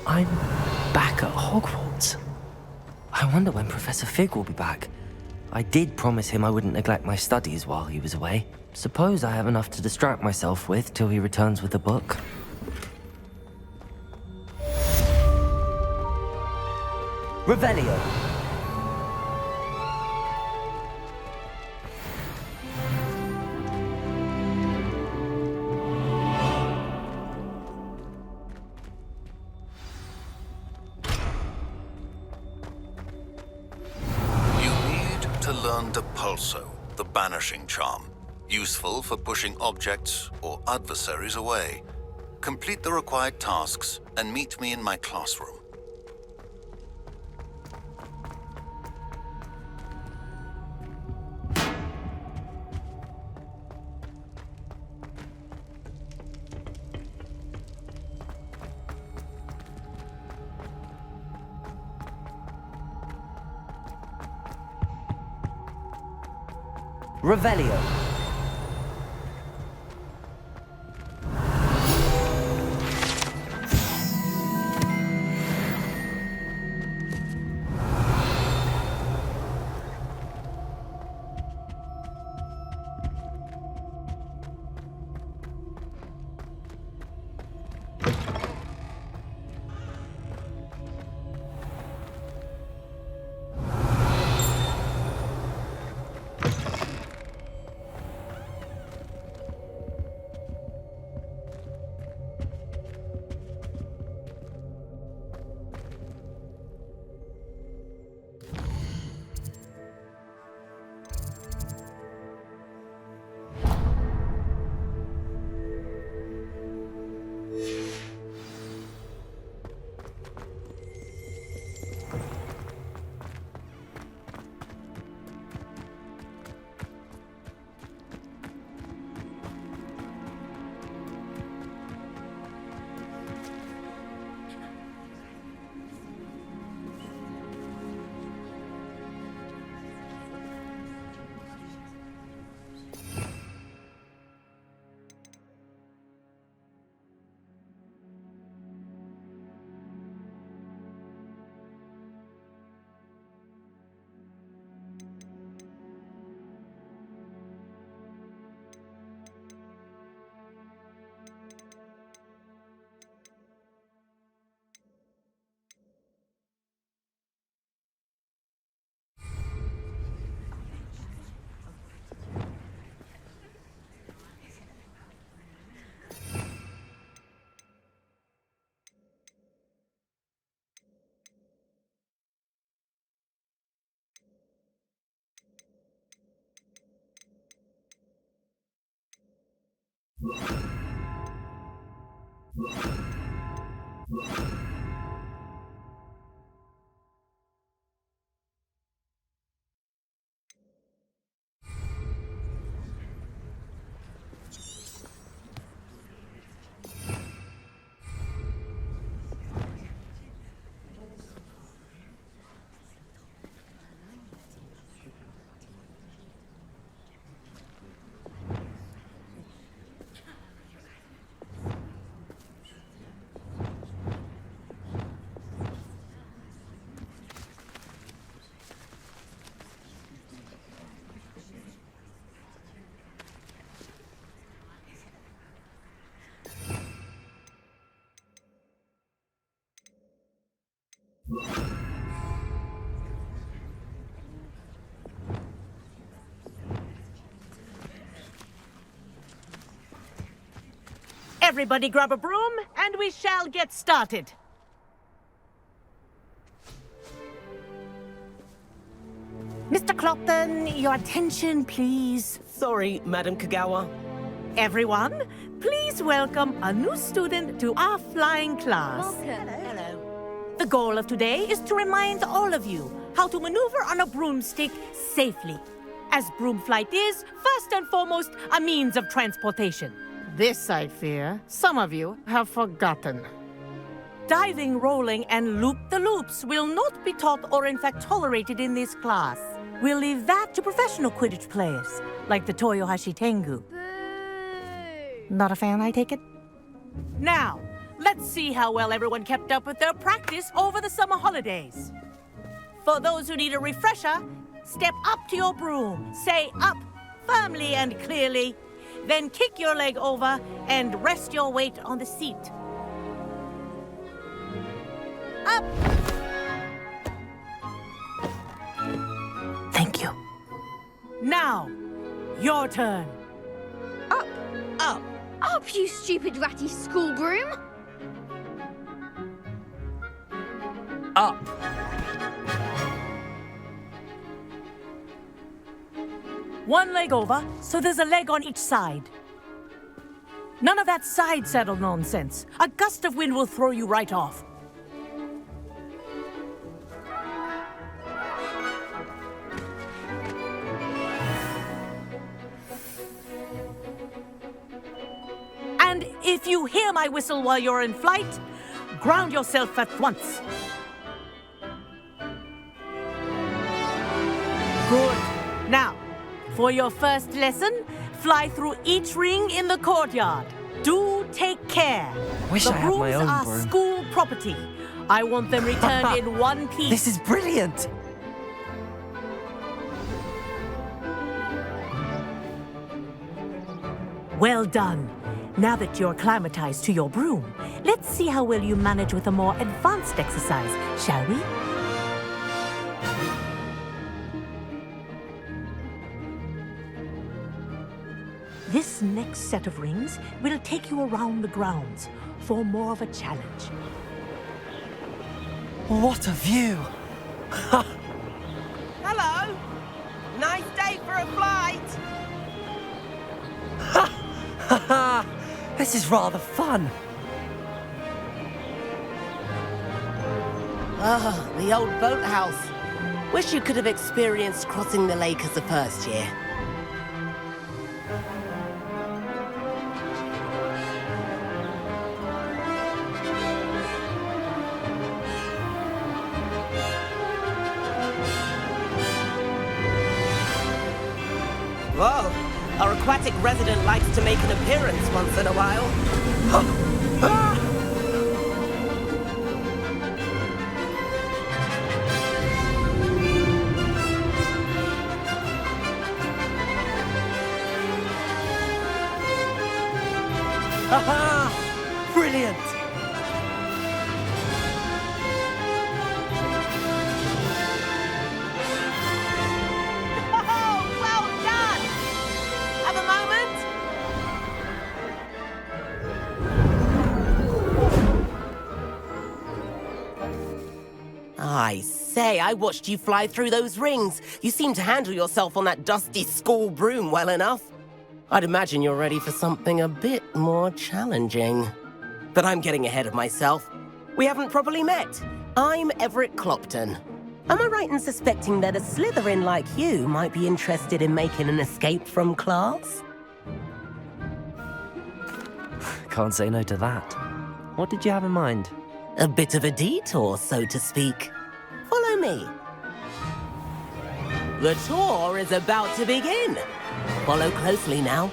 I'm back at Hogwarts. I wonder when Professor Fig will be back. I did promise him I wouldn't neglect my studies while he was away. Suppose I have enough to distract myself with till he returns with the book. Revelio. Learn Depulso, the banishing charm, useful for pushing objects or adversaries away. Complete the required tasks and meet me in my classroom. Revelio. Everybody grab a broom, and we shall get started. Mr. Clopton, your attention, please. Sorry, Madam Kagawa. Everyone, please welcome a new student to our flying class. Welcome. Hello. The goal of today is to remind all of you how to maneuver on a broomstick safely, as broom flight is, first and foremost, a means of transportation. This, I fear, some of you have forgotten. Diving, rolling, and loop-the-loops will not be taught or in fact tolerated in this class. We'll leave that to professional Quidditch players, like the Toyohashi Tengu. Boo! Not a fan, I take it? Now, let's see how well everyone kept up with their practice over the summer holidays. For those who need a refresher, step up to your broom, say up firmly and clearly, then kick your leg over and rest your weight on the seat. Up! Thank you. Now, your turn. Up, Up. up, you stupid ratty school broom. Up. One leg over, so there's a leg on each side. None of that side saddle nonsense. A gust of wind will throw you right off. And if you hear my whistle while you're in flight, ground yourself at once. Good. Now, for your first lesson, fly through each ring in the courtyard. Do take care. Wish the I had my brooms own are broom. school property. I want them returned in one piece. This is brilliant. Well done. Now that you're acclimatized to your broom, let's see how well you manage with a more advanced exercise, shall we? This next set of rings will take you around the grounds for more of a challenge. What a view. Hello. Nice day for a flight. This is rather fun. Ah, the old boathouse. Wish you could have experienced crossing the lake as a first year. Whoa, our aquatic resident likes to make an appearance once in a while. Haha! Brilliant! Oh, well done! Have a moment? I say, I watched you fly through those rings. You seem to handle yourself on that dusty school broom well enough. I'd imagine you're ready for something a bit more challenging. But I'm getting ahead of myself. We haven't properly met. I'm Everett Clopton. Am I right in suspecting that a Slytherin like you might be interested in making an escape from class? Can't say no to that. What did you have in mind? A bit of a detour, so to speak. Follow me. The tour is about to begin. Follow closely now.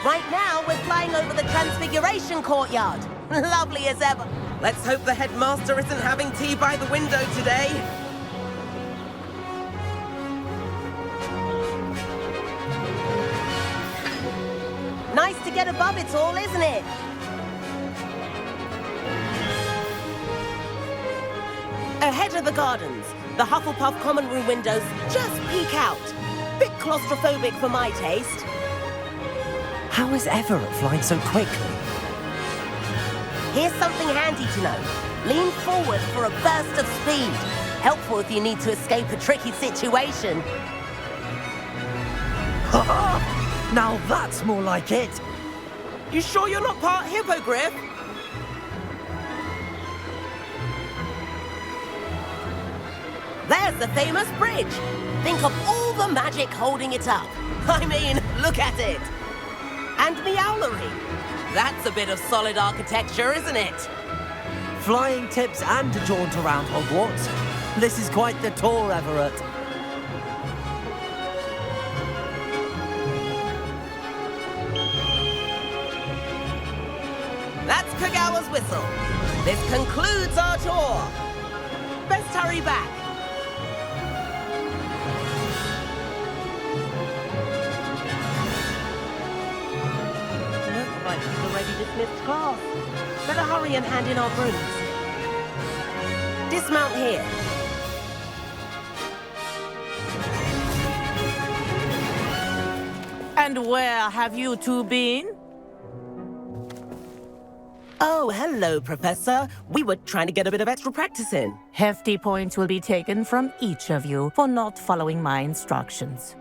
Right now, we're flying over the Transfiguration Courtyard. Lovely as ever. Let's hope the headmaster isn't having tea by the window today. Nice to get above it all, isn't it? Ahead of the gardens, the Hufflepuff common room windows just peek out. Bit claustrophobic for my taste. How is Everett flying so quickly? Here's something handy to know. Lean forward for a burst of speed. Helpful if you need to escape a tricky situation. Now that's more like it. You sure you're not part hippogriff? There's the famous bridge. Think of all the magic holding it up. I mean, look at it. And Meowlery. That's a bit of solid architecture, isn't it? Flying tips and a jaunt around Hogwarts. This is quite the tour, Everett. That's Kagawa. Kagawa's whistle. This concludes our tour. Best hurry back. Looks like we've already dismissed class. Better hurry and hand in our brooms. Dismount here. And where have you two been? Oh, hello, Professor. We were trying to get a bit of extra practice in. Hefty points will be taken from each of you for not following my instructions.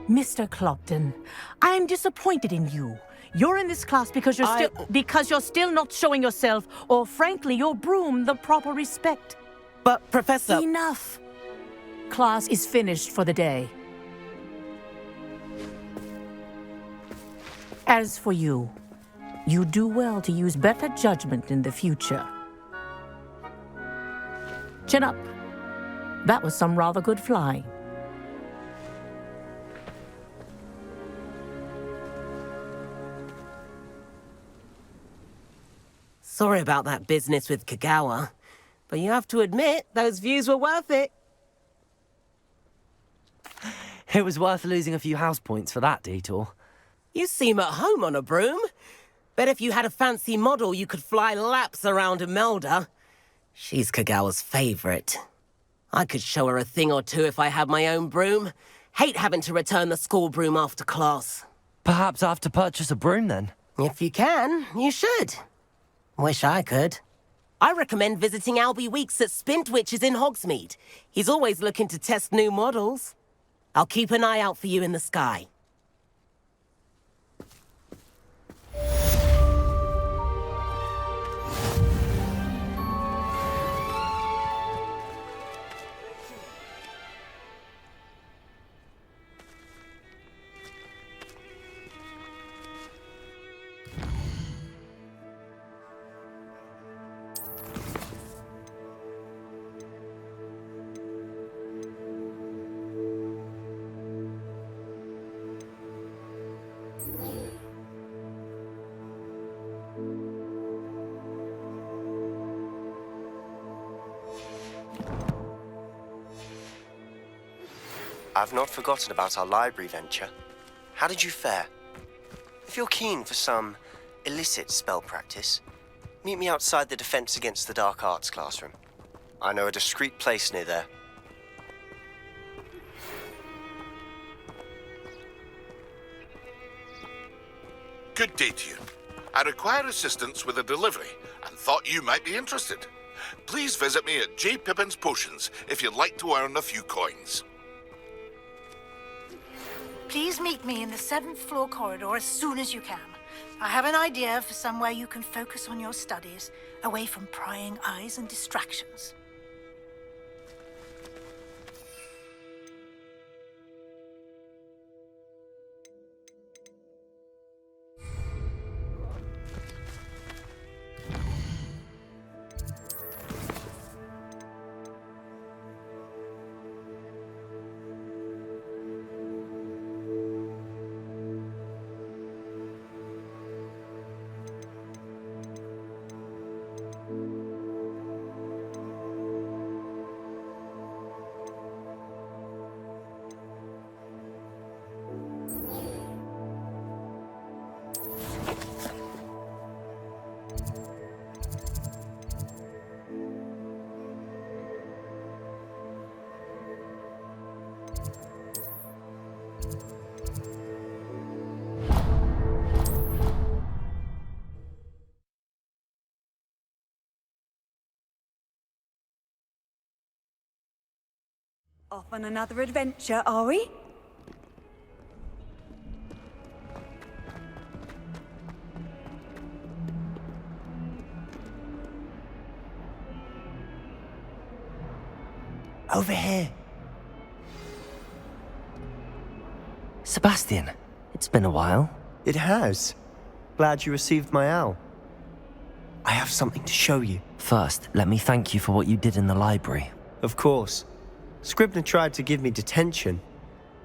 Mr. Clopton, I'm disappointed in you. You're in this class because you're still not showing yourself, or frankly, your broom the proper respect. But, Professor... Enough. Class is finished for the day. As for you, you do well to use better judgment in the future. Chin up. That was some rather good flying. Sorry about that business with Kagawa, but you have to admit, those views were worth it. It was worth losing a few house points for that detour. You seem at home on a broom. Bet if you had a fancy model, you could fly laps around Imelda. She's Kagawa's favorite. I could show her a thing or two if I had my own broom. Hate having to return the school broom after class. Perhaps I have to purchase a broom then. If you can, you should. Wish I could. I recommend visiting Albie Weeks at Spintwitches in Hogsmeade. He's always looking to test new models. I'll keep an eye out for you in the sky. I've not forgotten about our library venture. How did you fare? If you're keen for some illicit spell practice, meet me outside the Defense Against the Dark Arts classroom. I know a discreet place near there. Good day to you. I require assistance with a delivery and thought you might be interested. Please visit me at J. Pippin's Potions if you'd like to earn a few coins. Please meet me in the 7th floor corridor as soon as you can. I have an idea for somewhere you can focus on your studies, away from prying eyes and distractions. Off on another adventure, are we? Over here. Sebastian, it's been a while. It has. Glad you received my owl. I have something to show you. First, let me thank you for what you did in the library. Of course. Scribner tried to give me detention,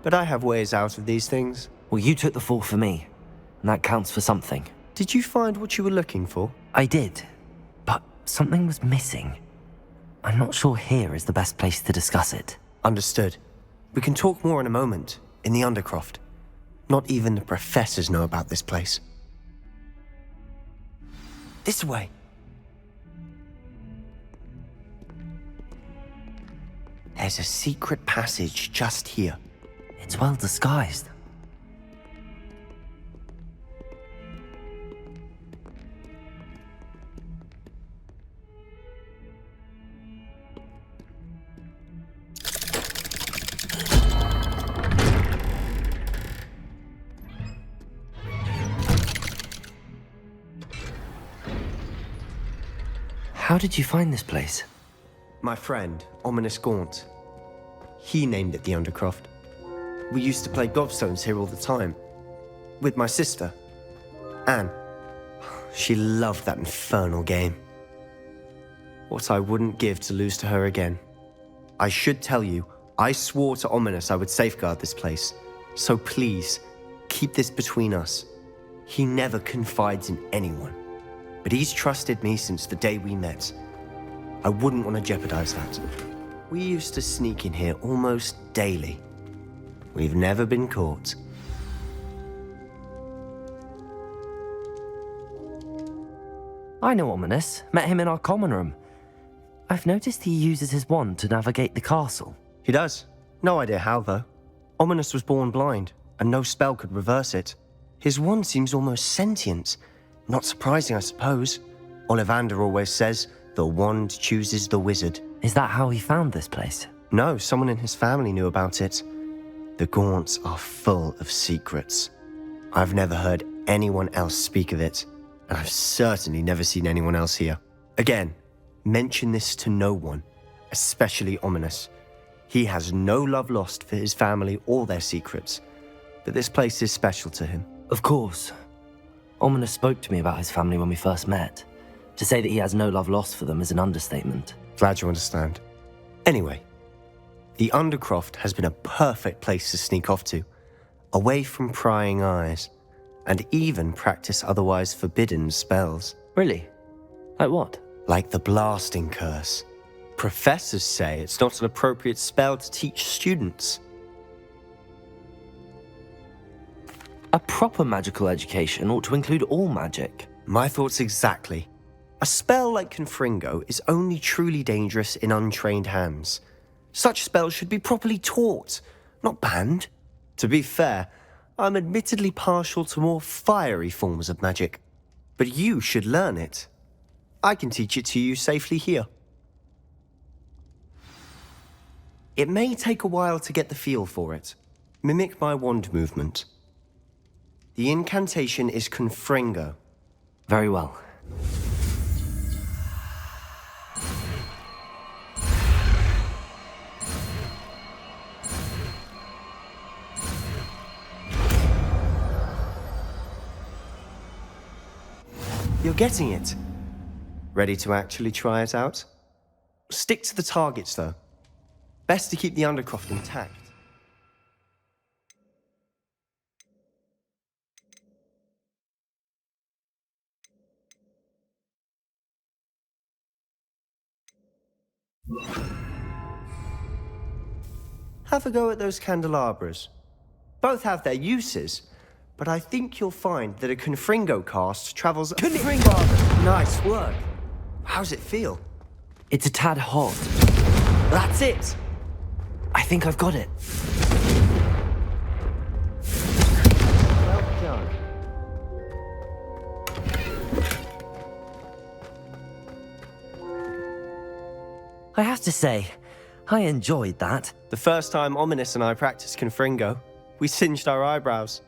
but I have ways out of these things. Well, you took the fall for me, and that counts for something. Did you find what you were looking for? I did, but something was missing. I'm not sure here is the best place to discuss it. Understood. We can talk more in a moment, in the Undercroft. Not even the professors know about this place. This way. There's a secret passage just here. It's well disguised. How did you find this place? My friend, Ominous Gaunt. He named it the Undercroft. We used to play gobstones here all the time. With my sister, Anne. She loved that infernal game. What I wouldn't give to lose to her again. I should tell you, I swore to Ominous I would safeguard this place. So please, keep this between us. He never confides in anyone. But he's trusted me since the day we met. I wouldn't want to jeopardize that. We used to sneak in here almost daily. We've never been caught. I know Ominous. Met him in our common room. I've noticed he uses his wand to navigate the castle. He does. No idea how, though. Ominous was born blind, and no spell could reverse it. His wand seems almost sentient. Not surprising, I suppose. Ollivander always says, the wand chooses the wizard. Is that how he found this place? No, someone in his family knew about it. The Gaunts are full of secrets. I've never heard anyone else speak of it, and I've certainly never seen anyone else here. Again, mention this to no one, especially Ominous. He has no love lost for his family or their secrets, but this place is special to him. Of course. Ominous spoke to me about his family when we first met. To say that he has no love lost for them is an understatement. Glad you understand. Anyway, the Undercroft has been a perfect place to sneak off to, away from prying eyes, and even practice otherwise forbidden spells. Really? Like what? Like the blasting curse. Professors say it's not an appropriate spell to teach students. A proper magical education ought to include all magic. My thoughts exactly. A spell like Confringo is only truly dangerous in untrained hands. Such spells should be properly taught, not banned. To be fair, I'm admittedly partial to more fiery forms of magic. But you should learn it. I can teach it to you safely here. It may take a while to get the feel for it. Mimic my wand movement. The incantation is Confringo. Very well. You're getting it. Ready to actually try it out? Stick to the targets, though. Best to keep the Undercroft intact. Have a go at those candelabras. Both have their uses, but I think you'll find that a Confringo cast travels... Confringo! Nice work. How's it feel? It's a tad hot. That's it! I think I've got it. Well done. I have to say, I enjoyed that. The first time Ominous and I practiced Confringo, we singed our eyebrows.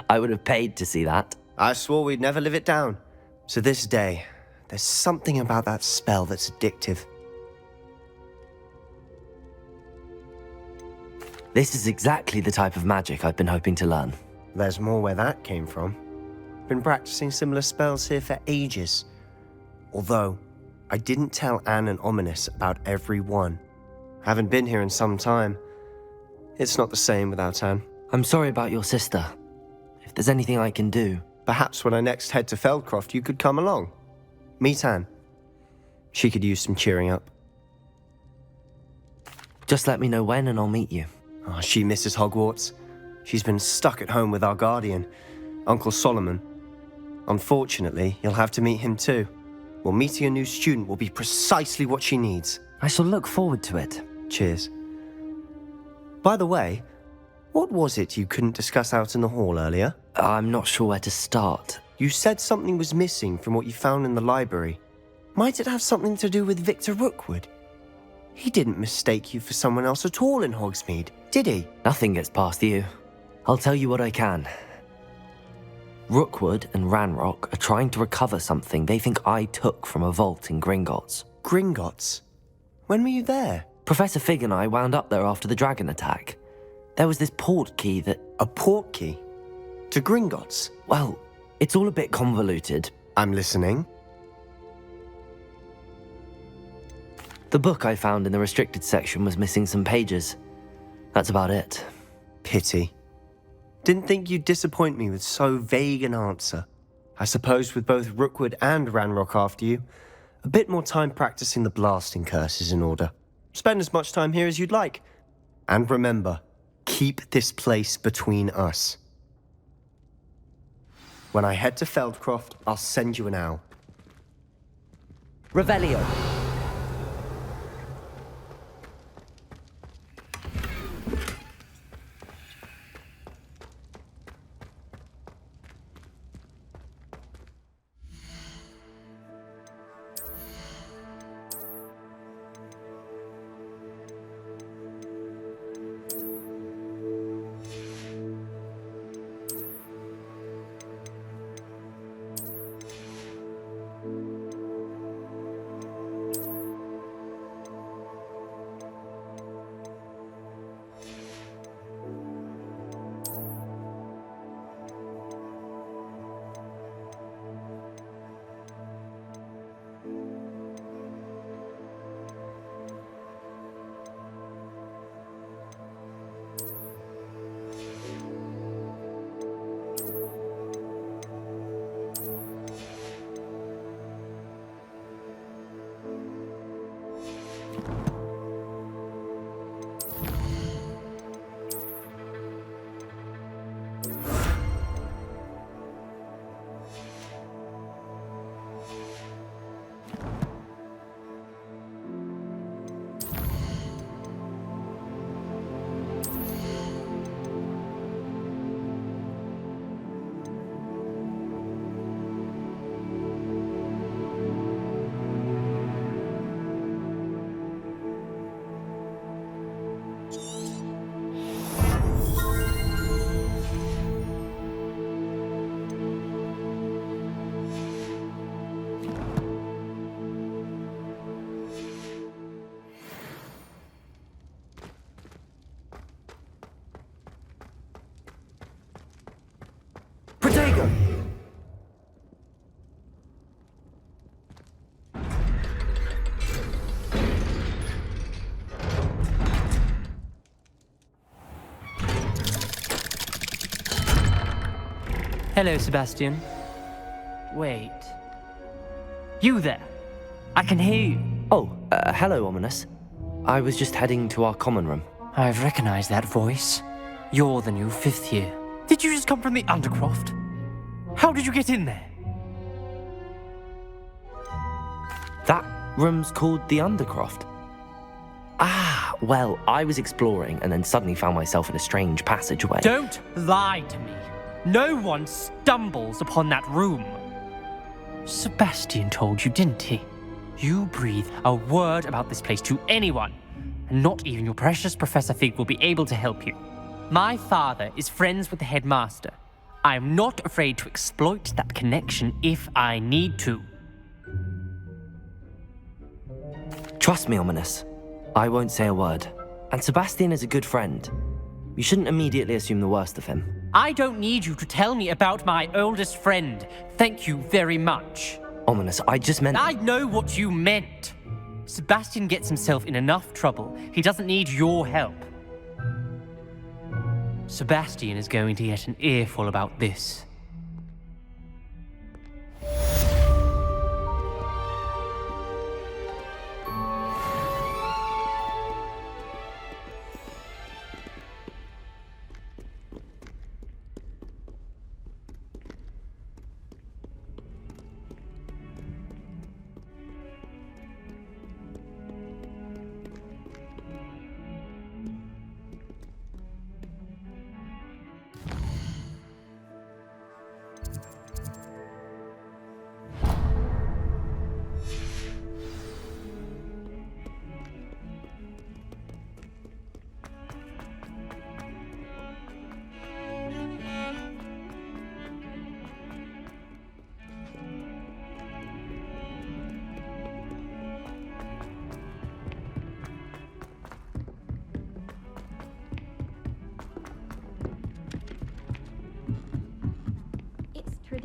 I would have paid to see that. I swore we'd never live it down. To this day, there's something about that spell that's addictive. This is exactly the type of magic I've been hoping to learn. There's more where that came from. Been practicing similar spells here for ages. Although, I didn't tell Anne and Ominous about every one. Haven't been here in some time. It's not the same without Anne. I'm sorry about your sister. If there's anything I can do... Perhaps when I next head to Feldcroft, you could come along. Meet Anne. She could use some cheering up. Just let me know when and I'll meet you. Oh, she misses Hogwarts. She's been stuck at home with our guardian, Uncle Solomon. Unfortunately, you'll have to meet him too. Well, meeting a new student will be precisely what she needs. I shall look forward to it. Cheers. By the way, what was it you couldn't discuss out in the hall earlier? I'm not sure where to start. You said something was missing from what you found in the library. Might it have something to do with Victor Rookwood? He didn't mistake you for someone else at all in Hogsmeade, did he? Nothing gets past you. I'll tell you what I can. Rookwood and Ranrock are trying to recover something they think I took from a vault in Gringotts. Gringotts? When were you there? Professor Fig and I wound up there after the dragon attack. There was this port key that... A port key? To Gringotts? Well, it's all a bit convoluted. I'm listening. The book I found in the restricted section was missing some pages. That's about it. Pity. Didn't think you'd disappoint me with so vague an answer. I suppose with both Rookwood and Ranrock after you, a bit more time practicing the blasting curse is in order. Spend as much time here as you'd like. And remember, keep this place between us. When I head to Feldcroft, I'll send you an owl. Revelio. Protego! Hello, Sebastian. Wait. You there? I can hear you. Oh, hello, Ominous. I was just heading to our common room. I've recognized that voice. You're the new 5th year. Did you just come from the Undercroft? How did you get in there? That room's called the Undercroft. Ah, well, I was exploring and then suddenly found myself in a strange passageway. Don't lie to me. No one stumbles upon that room. Sebastian told you, didn't he? You breathe a word about this place to anyone, and not even your precious Professor Fig will be able to help you. My father is friends with the headmaster. I am not afraid to exploit that connection if I need to. Trust me, Ominous. I won't say a word. And Sebastian is a good friend. You shouldn't immediately assume the worst of him. I don't need you to tell me about my oldest friend. Thank you very much. Ominous, I just meant... I know what you meant. Sebastian gets himself in enough trouble. He doesn't need your help. Sebastian is going to get an earful about this.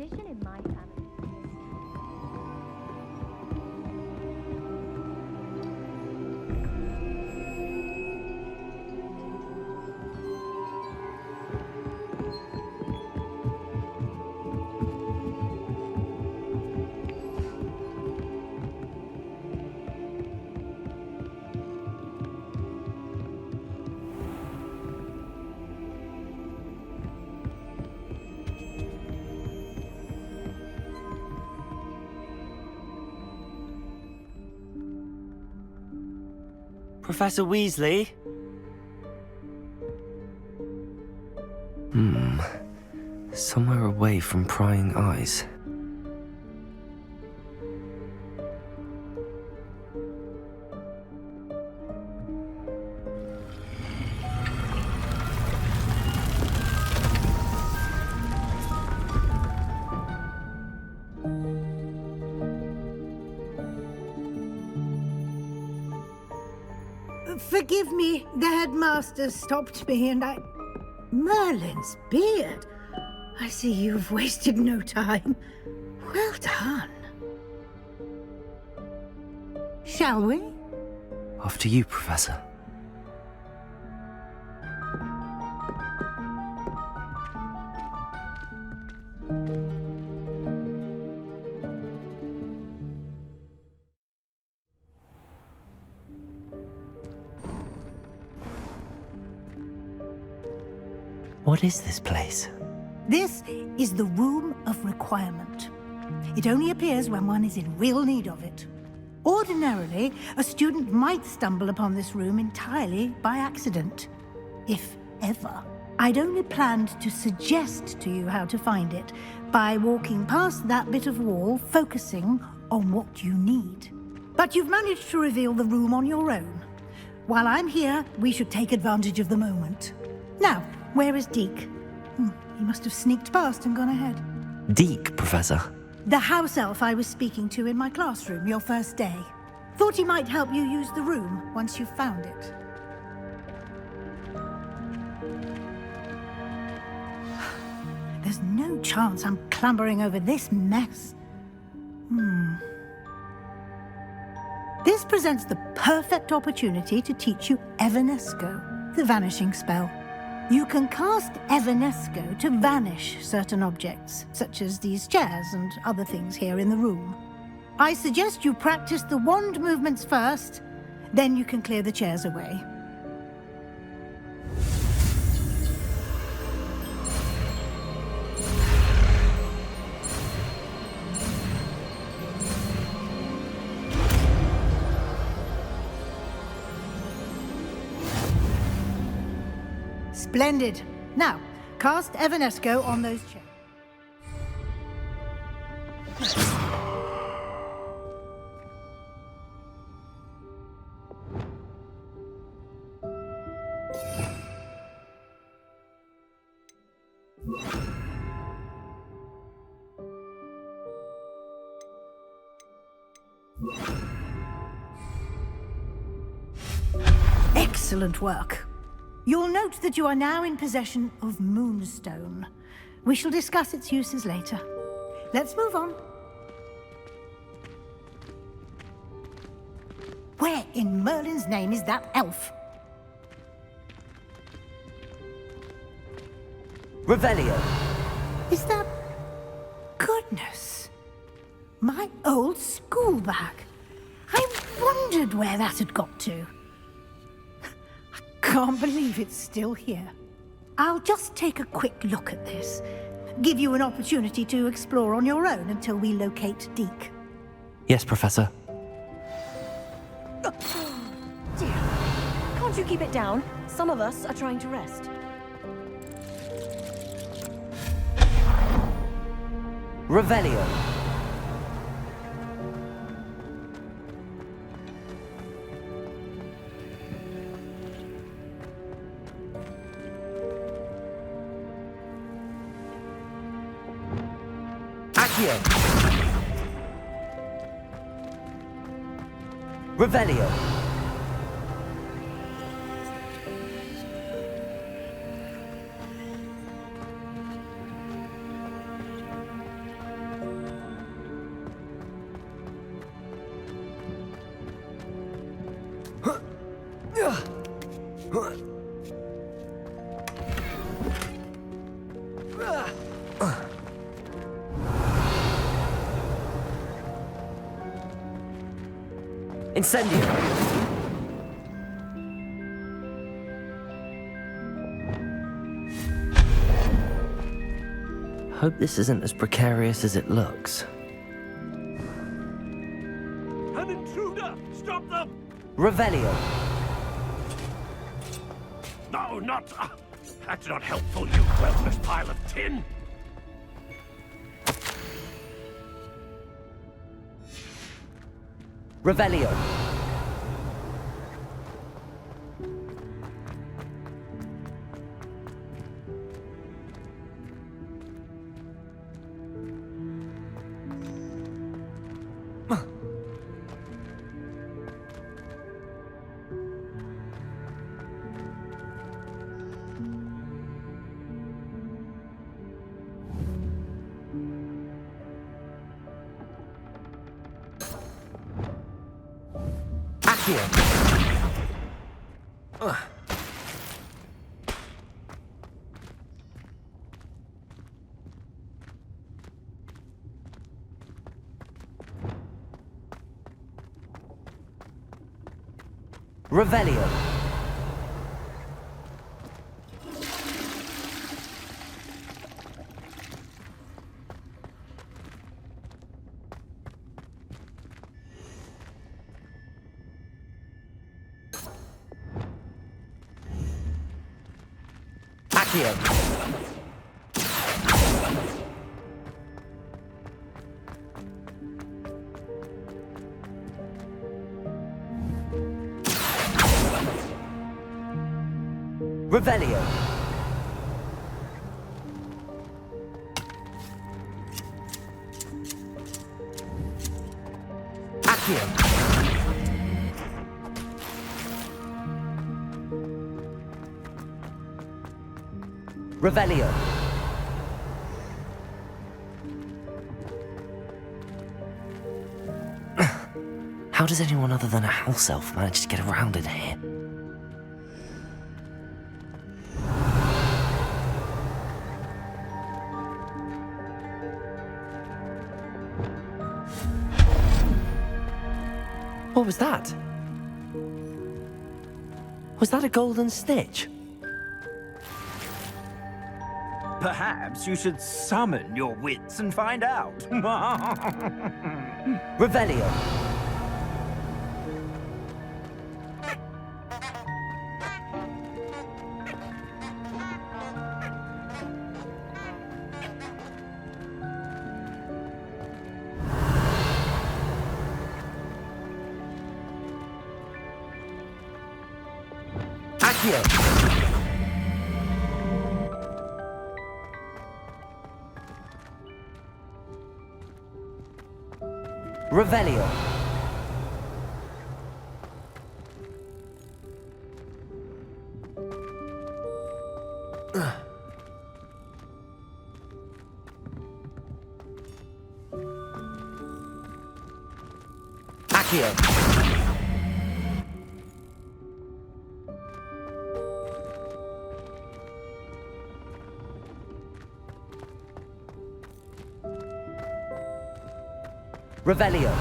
tradition in my family. Professor Weasley? Somewhere away from prying eyes. Forgive me, the headmaster stopped me and I... Merlin's beard. I see you've wasted no time. Well done. Shall we? After you, Professor. What is this place? This is the Room of Requirement. It only appears when one is in real need of it. Ordinarily, a student might stumble upon this room entirely by accident, if ever. I'd only planned to suggest to you how to find it by walking past that bit of wall, focusing on what you need. But you've managed to reveal the room on your own. While I'm here, we should take advantage of the moment. Now, where is Deke? He must have sneaked past and gone ahead. Deke, Professor. The house elf I was speaking to in my classroom your first day. Thought he might help you use the room once you've found it. There's no chance I'm clambering over this mess. This presents the perfect opportunity to teach you Evanesco, the vanishing spell. You can cast Evanesco to vanish certain objects, such as these chairs and other things here in the room. I suggest you practice the wand movements first, then you can clear the chairs away. Splendid. Now, cast Evanesco on those chairs. Excellent work. You'll note that you are now in possession of Moonstone. We shall discuss its uses later. Let's move on. Where in Merlin's name is that elf? Revelio. Is that... Goodness. My old school bag. I wondered where that had got to. Can't believe it's still here. I'll just take a quick look at this. Give you an opportunity to explore on your own until we locate Deke. Yes, Professor. Dear, can't you keep it down? Some of us are trying to rest. Revelio. Accio. Revelio. Incendio! Hope this isn't as precarious as it looks. An intruder! Stop them! Revelio! No, not... that's not helpful, you worthless pile of tin! Revelio! Revelio. Accio. Revelio. Accio. Revelio. How does anyone other than a house elf manage to get around in here? What was that? Was that a golden snitch? Perhaps you should summon your wits and find out. Revelio. Accio. Revelio. Accio. Revelio.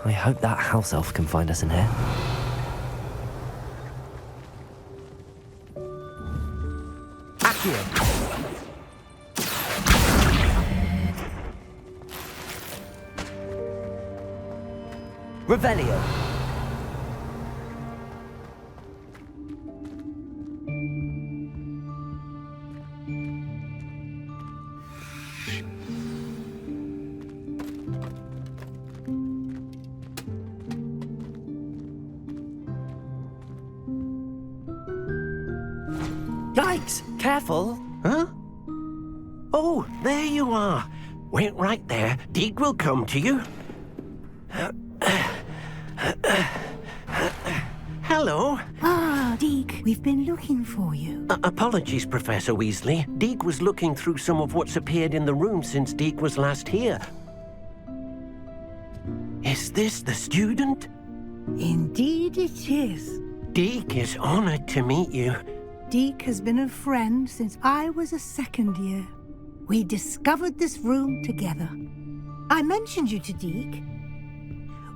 I hope that house elf can find us in here. Accio. Revelio. Yikes! Careful! Huh? Oh, there you are. Wait right there. Deke will come to you. Hello. Ah, Deke, we've been looking for you. Apologies, Professor Weasley. Deke was looking through some of what's appeared in the room since Deke was last here. Is this the student? Indeed it is. Deke is honored to meet you. Deke has been a friend since I was a second year. We discovered this room together. I mentioned you to Deke.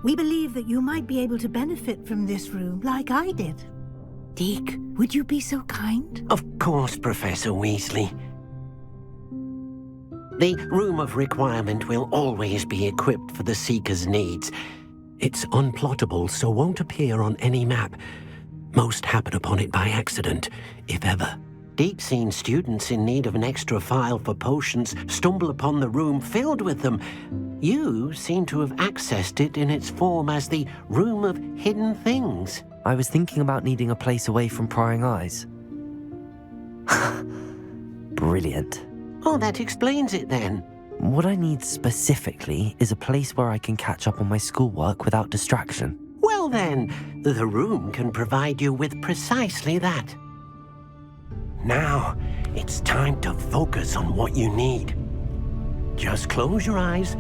We believe that you might be able to benefit from this room like I did. Deke, would you be so kind? Of course, Professor Weasley. The Room of Requirement will always be equipped for the Seeker's needs. It's unplottable, so won't appear on any map. Most happen upon it by accident, if ever. Deke's seen students in need of an extra file for potions stumble upon the room filled with them. You seem to have accessed it in its form as the Room of Hidden Things. I was thinking about needing a place away from prying eyes. Brilliant. Oh, that explains it then. What I need specifically is a place where I can catch up on my schoolwork without distraction. Well then, the room can provide you with precisely that. Now, it's time to focus on what you need. Just close your eyes.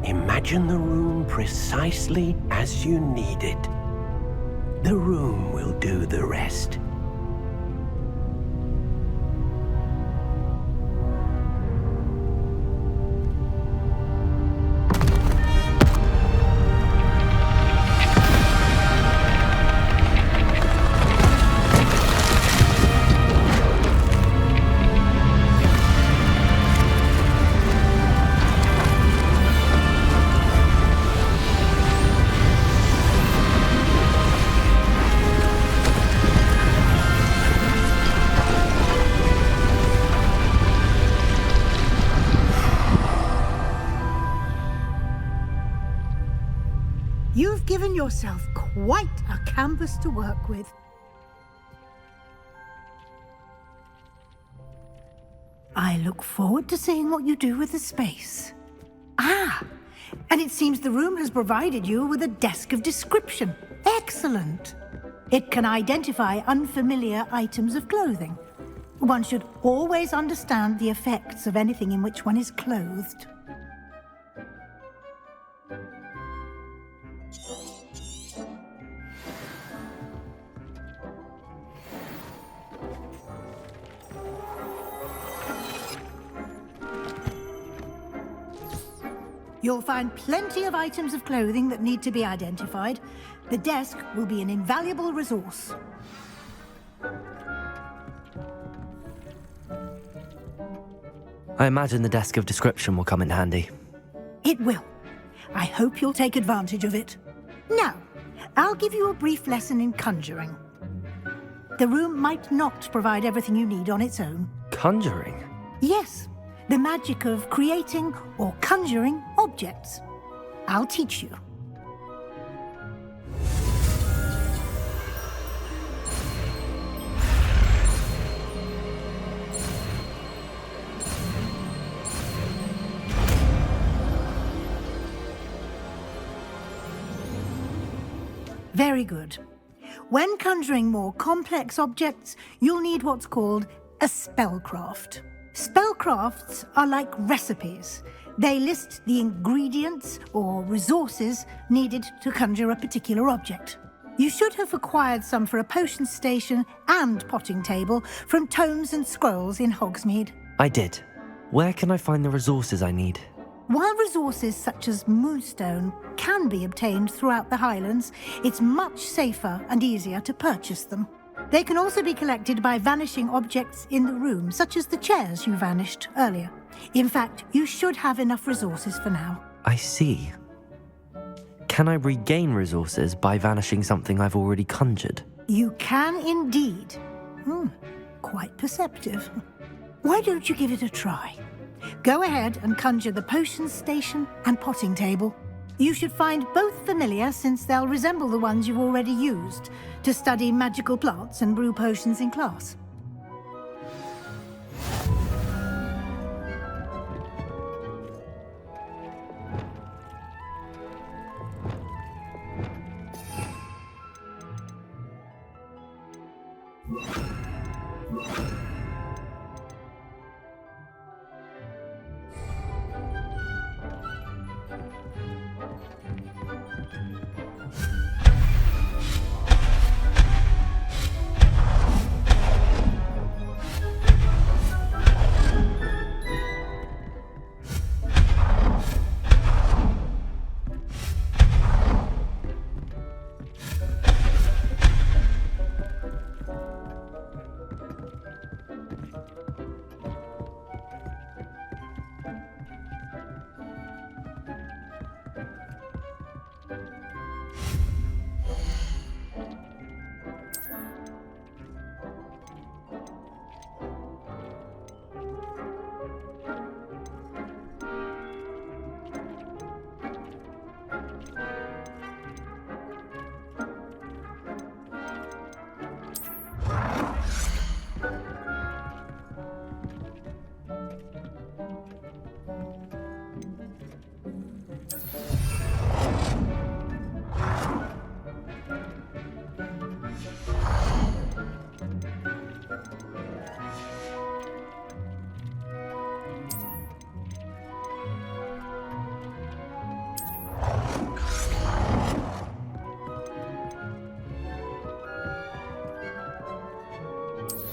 Imagine the room precisely as you need it. The room will do the rest. You've given yourself quite a canvas to work with. I look forward to seeing what you do with the space. Ah, and it seems the room has provided you with a desk of description. Excellent. It can identify unfamiliar items of clothing. One should always understand the effects of anything in which one is clothed. You'll find plenty of items of clothing that need to be identified. The desk will be an invaluable resource. I imagine the desk of description will come in handy. It will. I hope you'll take advantage of it. Now, I'll give you a brief lesson in conjuring. The room might not provide everything you need on its own. Conjuring? Yes. The magic of creating or conjuring objects. I'll teach you. Very good. When conjuring more complex objects, you'll need what's called a spellcraft. Spellcrafts are like recipes. They list the ingredients or resources needed to conjure a particular object. You should have acquired some for a potion station and potting table from tomes and scrolls in Hogsmeade. I did. Where can I find the resources I need? While resources such as moonstone can be obtained throughout the Highlands, it's much safer and easier to purchase them. They can also be collected by vanishing objects in the room, such as the chairs you vanished earlier. In fact, you should have enough resources for now. I see. Can I regain resources by vanishing something I've already conjured? You can indeed. Quite perceptive. Why don't you give it a try? Go ahead and conjure the potion station and potting table. You should find both familiar, since they'll resemble the ones you've already used to study magical plants and brew potions in class.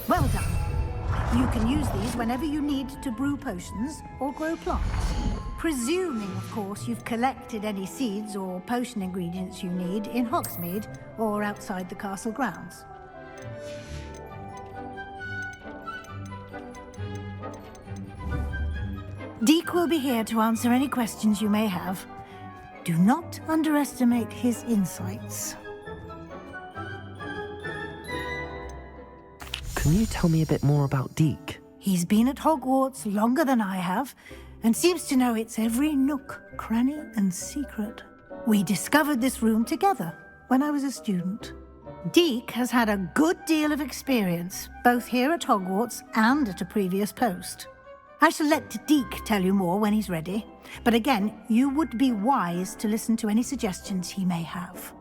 Well done. You can use these whenever you need to brew potions or grow plants. Presuming, of course, you've collected any seeds or potion ingredients you need in Hogsmeade or outside the castle grounds. Deek will be here to answer any questions you may have. Do not underestimate his insights. Can you tell me a bit more about Deek? He's been at Hogwarts longer than I have, and seems to know its every nook, cranny, and secret. We discovered this room together when I was a student. Deek has had a good deal of experience, both here at Hogwarts and at a previous post. I shall let Deek tell you more when he's ready, but again, you would be wise to listen to any suggestions he may have.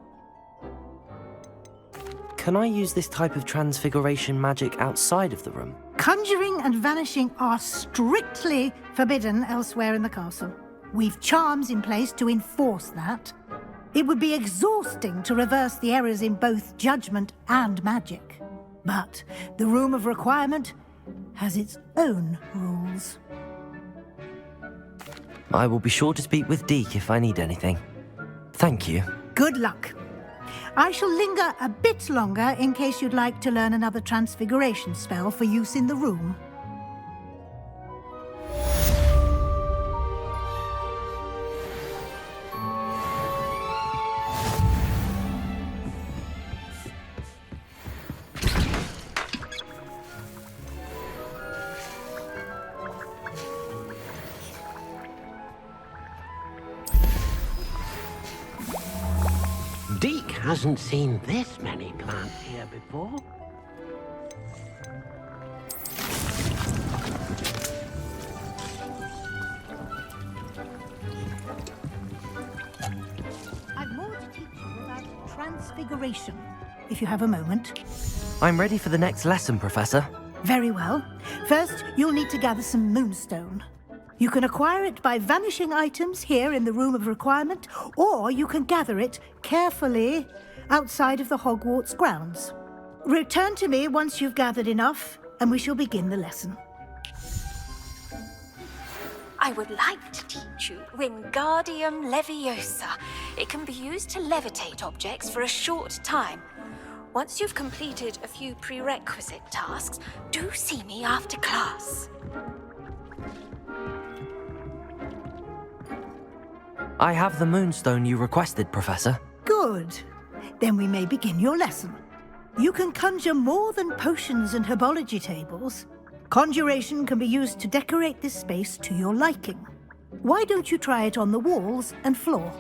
Can I use this type of transfiguration magic outside of the room? Conjuring and vanishing are strictly forbidden elsewhere in the castle. We've charms in place to enforce that. It would be exhausting to reverse the errors in both judgment and magic. But the Room of Requirement has its own rules. I will be sure to speak with Deek if I need anything. Thank you. Good luck. I shall linger a bit longer in case you'd like to learn another transfiguration spell for use in the room. Deek hasn't seen this many plants here before. I've more to teach you about transfiguration, if you have a moment. I'm ready for the next lesson, Professor. Very well. First, you'll need to gather some moonstone. You can acquire it by vanishing items here in the Room of Requirement, or you can gather it carefully outside of the Hogwarts grounds. Return to me once you've gathered enough, and we shall begin the lesson. I would like to teach you Wingardium Leviosa. It can be used to levitate objects for a short time. Once you've completed a few prerequisite tasks, do see me after class. I have the moonstone you requested, Professor. Good. Then we may begin your lesson. You can conjure more than potions and herbology tables. Conjuration can be used to decorate this space to your liking. Why don't you try it on the walls and floor?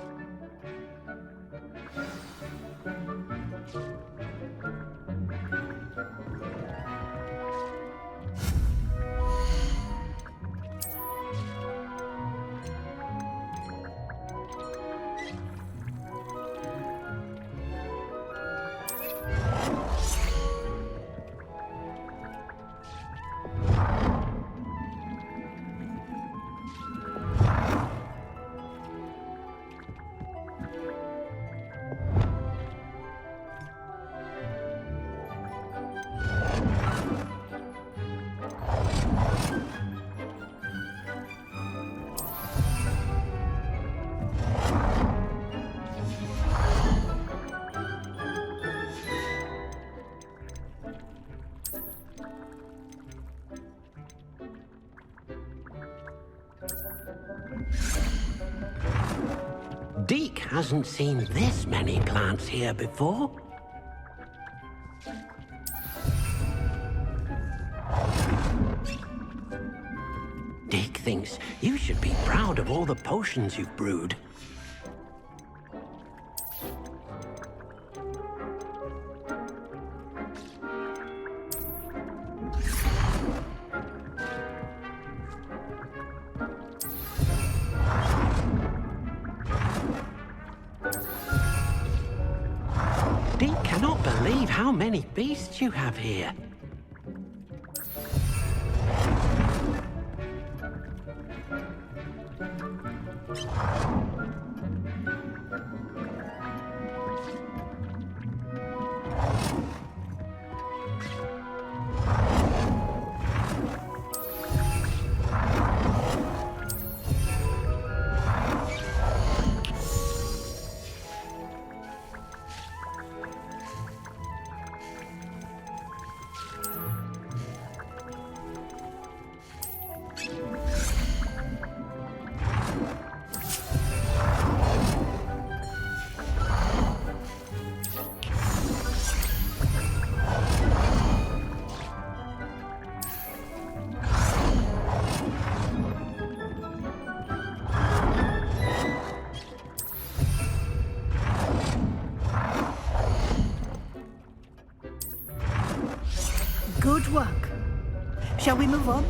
Deek hasn't seen this many plants here before. Deek thinks you should be proud of all the potions you've brewed. Deek cannot believe how many beasts you have here. Good work. Shall we move on?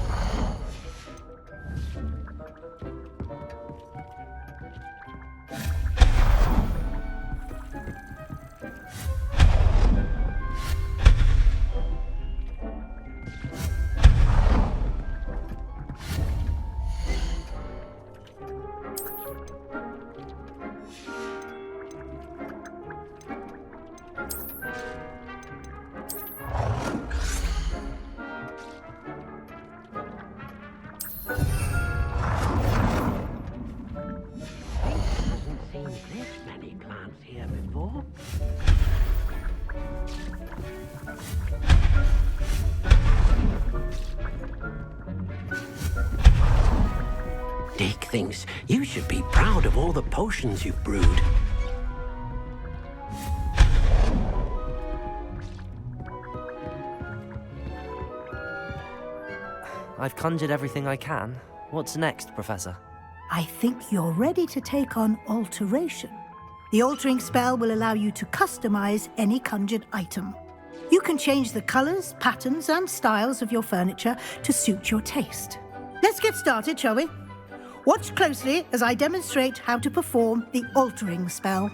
Dick thinks you should be proud of all the potions you've brewed. I've conjured everything I can. What's next, Professor? I think you're ready to take on alteration. The altering spell will allow you to customize any conjured item. You can change the colors, patterns, and styles of your furniture to suit your taste. Let's get started, shall we? Watch closely as I demonstrate how to perform the altering spell.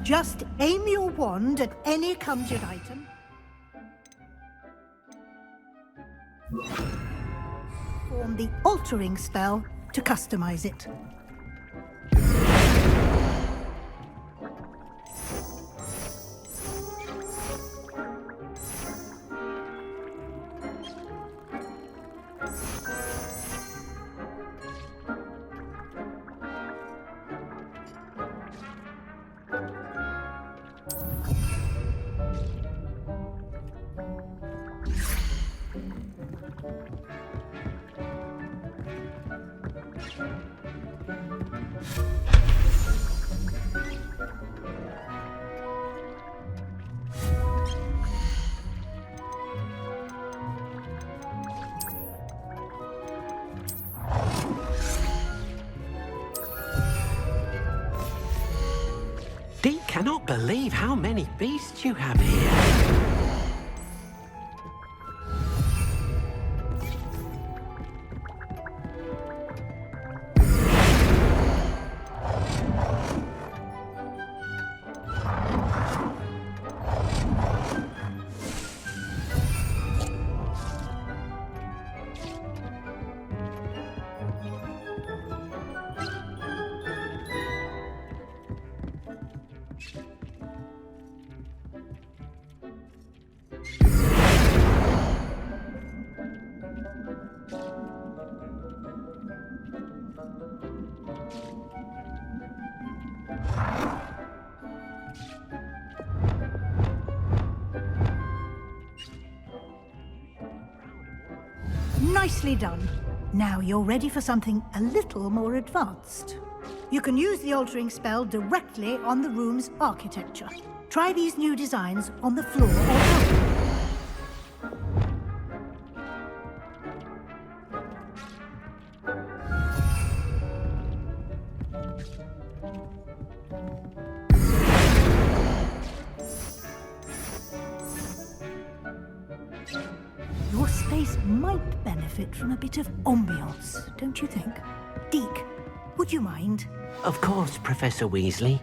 Just aim your wand at any conjured item. Perform the altering spell to customize it. Deke cannot believe how many beasts you have here. Nicely done. Now you're ready for something a little more advanced. You can use the altering spell directly on the room's architecture. Try these new designs on the floor or carpet. Your space might benefit from a bit of ambiance, don't you think? Deke, would you mind? Of course, Professor Weasley.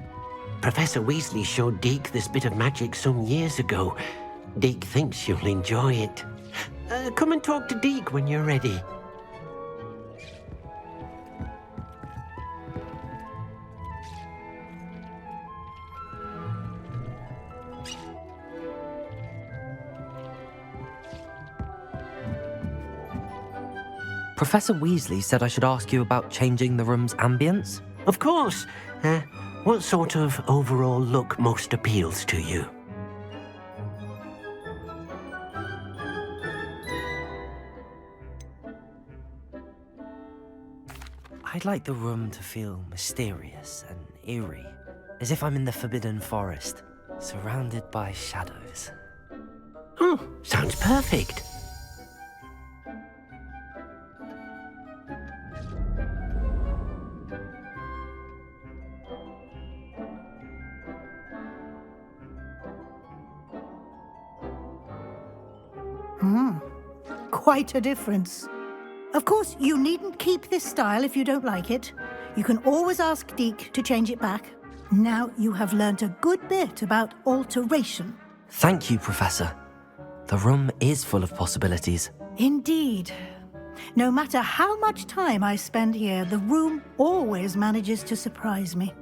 Professor Weasley showed Deke this bit of magic some years ago. Deke thinks you'll enjoy it. Come and talk to Deke when you're ready. Professor Weasley said I should ask you about changing the room's ambience? Of course. What sort of overall look most appeals to you? I'd like the room to feel mysterious and eerie, as if I'm in the Forbidden Forest. surrounded by shadows. Oh, sounds perfect. Quite a difference. Of course, you needn't keep this style if you don't like it. You can always ask Deke to change it back. Now you have learnt a good bit about alteration. Thank you, Professor. The room is full of possibilities. Indeed. No matter how much time I spend here, the room always manages to surprise me.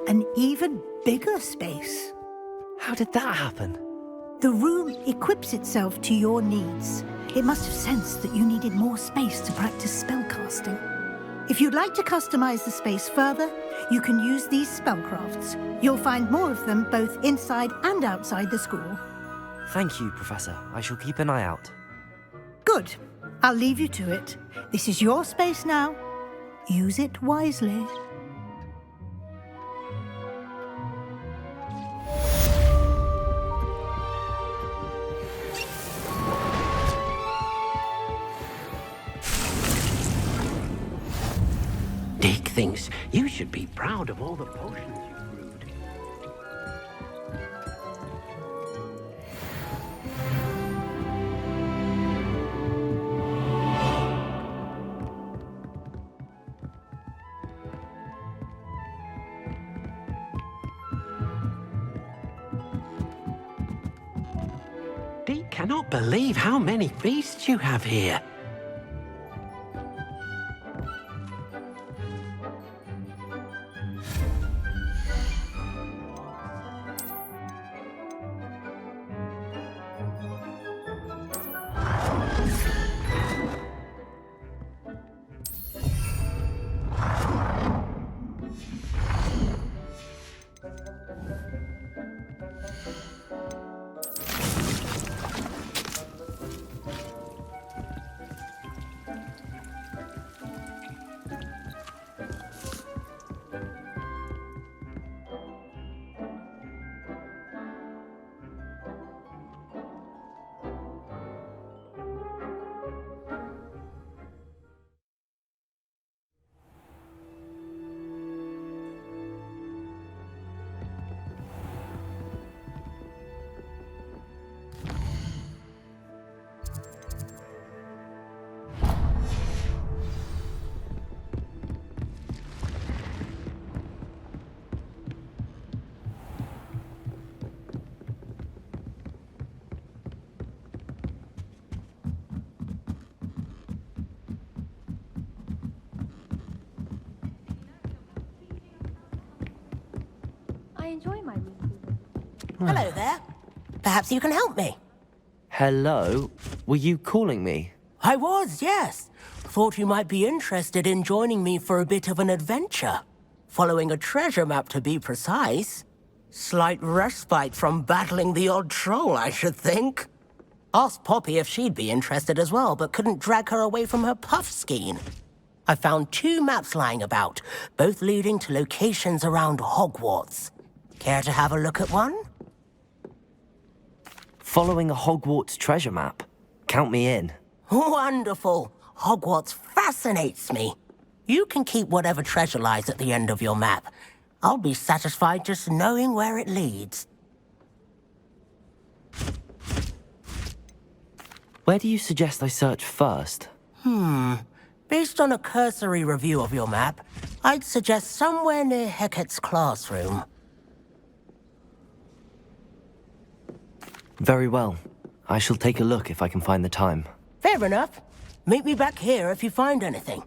An even bigger space. How did that happen? The room equips itself to your needs. It must have sensed that you needed more space to practice spellcasting. If you'd like to customize the space further, you can use these spellcrafts. You'll find more of them both inside and outside the school. Thank you, Professor. I shall keep an eye out. Good. I'll leave you to it. This is your space now. Use it wisely. Deke thinks you should be proud of all the potions you've brewed. Deke cannot believe how many beasts you have here. I enjoy my room. Hello there. Perhaps you can help me. Hello? Were you calling me? I was, yes. Thought you might be interested in joining me for a bit of an adventure. Following a treasure map, to be precise. Slight respite from battling the odd troll, I should think. Asked Poppy if she'd be interested as well, but couldn't drag her away from her puff skein. I found 2 maps lying about, both leading to locations around Hogwarts. Care to have a look at one? Following a Hogwarts treasure map? Count me in. Wonderful. Hogwarts fascinates me. You can keep whatever treasure lies at the end of your map. I'll be satisfied just knowing where it leads. Where do you suggest I search first? Based on a cursory review of your map, I'd suggest somewhere near Hecat's classroom. Very well. I shall take a look if I can find the time. Fair enough. Meet me back here if you find anything.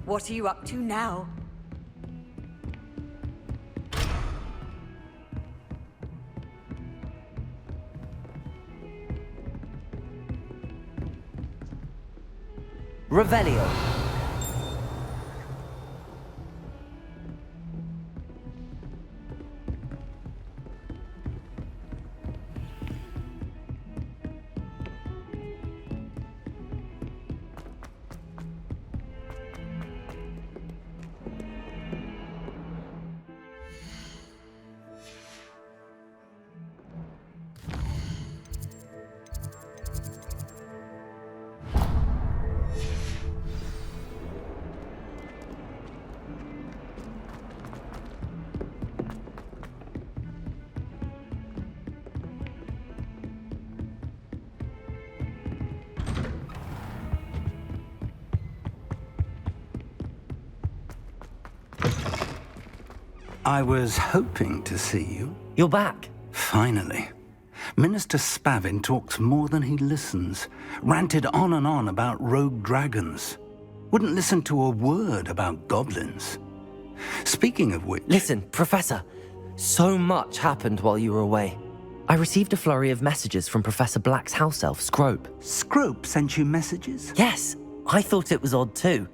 What are you up to now? Revelio. I was hoping to see you. You're back. Finally. Minister Spavin talks more than he listens. Ranted on and on about rogue dragons. Wouldn't listen to a word about goblins. Speaking of which... Listen, Professor. So much happened while you were away. I received a flurry of messages from Professor Black's house elf, Scrope. Scrope sent you messages? Yes. I thought it was odd too.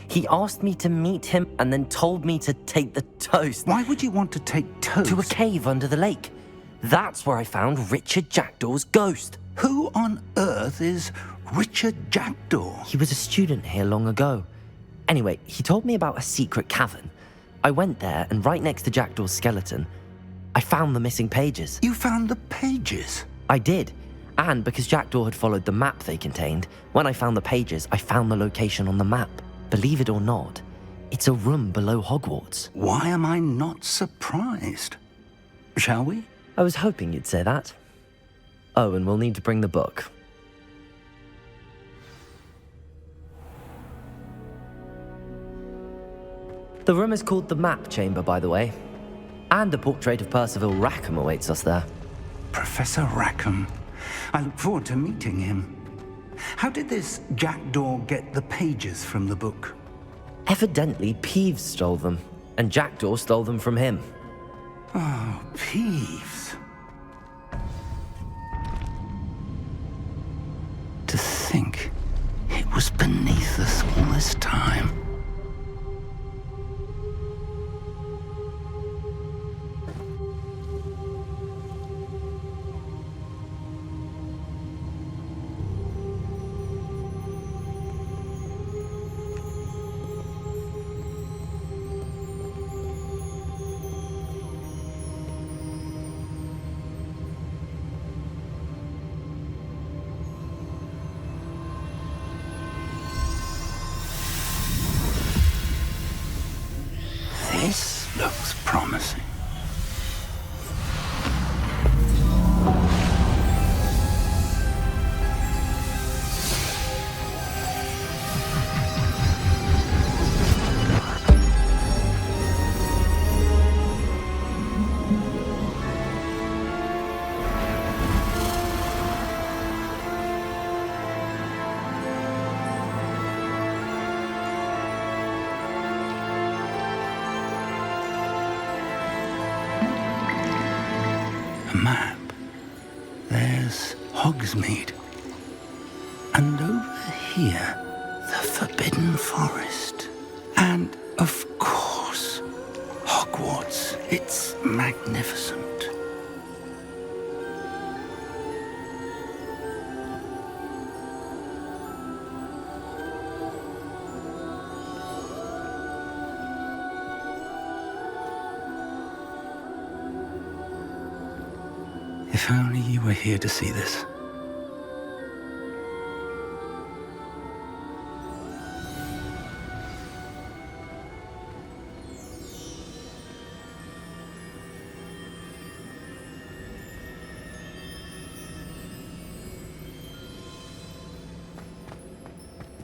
He asked me to meet him and then told me to take the toast. Why would you want to take toast? To a cave under the lake. That's where I found Richard Jackdaw's ghost. Who on earth is Richard Jackdaw? He was a student here long ago. Anyway, he told me about a secret cavern. I went there, and right next to Jackdaw's skeleton, I found the missing pages. You found the pages? I did. And because Jackdaw had followed the map they contained, when I found the pages, I found the location on the map. Believe it or not, it's a room below Hogwarts. Why am I not surprised? Shall we? I was hoping you'd say that. Oh, and we'll need to bring the book. The room is called the Map Chamber, by the way. And a portrait of Percival Rackham awaits us there. Professor Rackham. I look forward to meeting him. How did this Jackdaw get the pages from the book? Evidently, Peeves stole them, and Jackdaw stole them from him. Oh, Peeves. To think it was beneath us all this time. This looks promising. Map. There's Hogsmeade. And over here, the Forbidden Forest. And, of course, Hogwarts. It's magnificent. If only you were here to see this.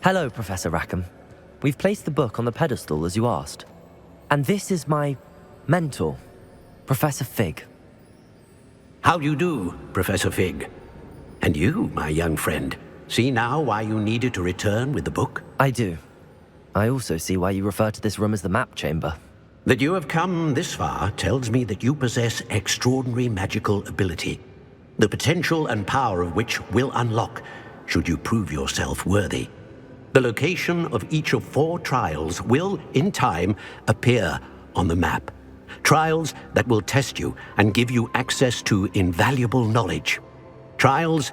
Hello, Professor Rackham. We've placed the book on the pedestal as you asked. And this is my mentor, Professor Fig. How do you do, Professor Fig? And you, my young friend, see now why you needed to return with the book? I do. I also see why you refer to this room as the map chamber. That you have come this far tells me that you possess extraordinary magical ability, the potential and power of which will unlock should you prove yourself worthy. The location of each of 4 trials will, in time, appear on the map. Trials that will test you and give you access to invaluable knowledge. Trials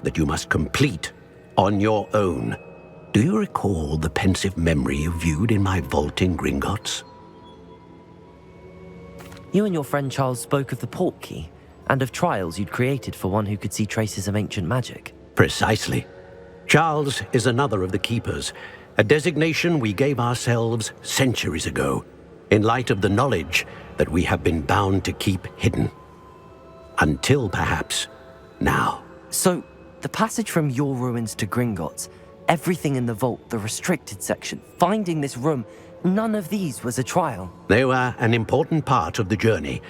that you must complete on your own. Do you recall the pensive memory you viewed in my vault in Gringotts? You and your friend Charles spoke of the port key, and of trials you'd created for one who could see traces of ancient magic. Precisely. Charles is another of the Keepers, a designation we gave ourselves centuries ago, in light of the knowledge that we have been bound to keep hidden. Until, perhaps, now. So, the passage from your ruins to Gringotts, everything in the vault, the restricted section, finding this room, none of these was a trial. They were an important part of the journey,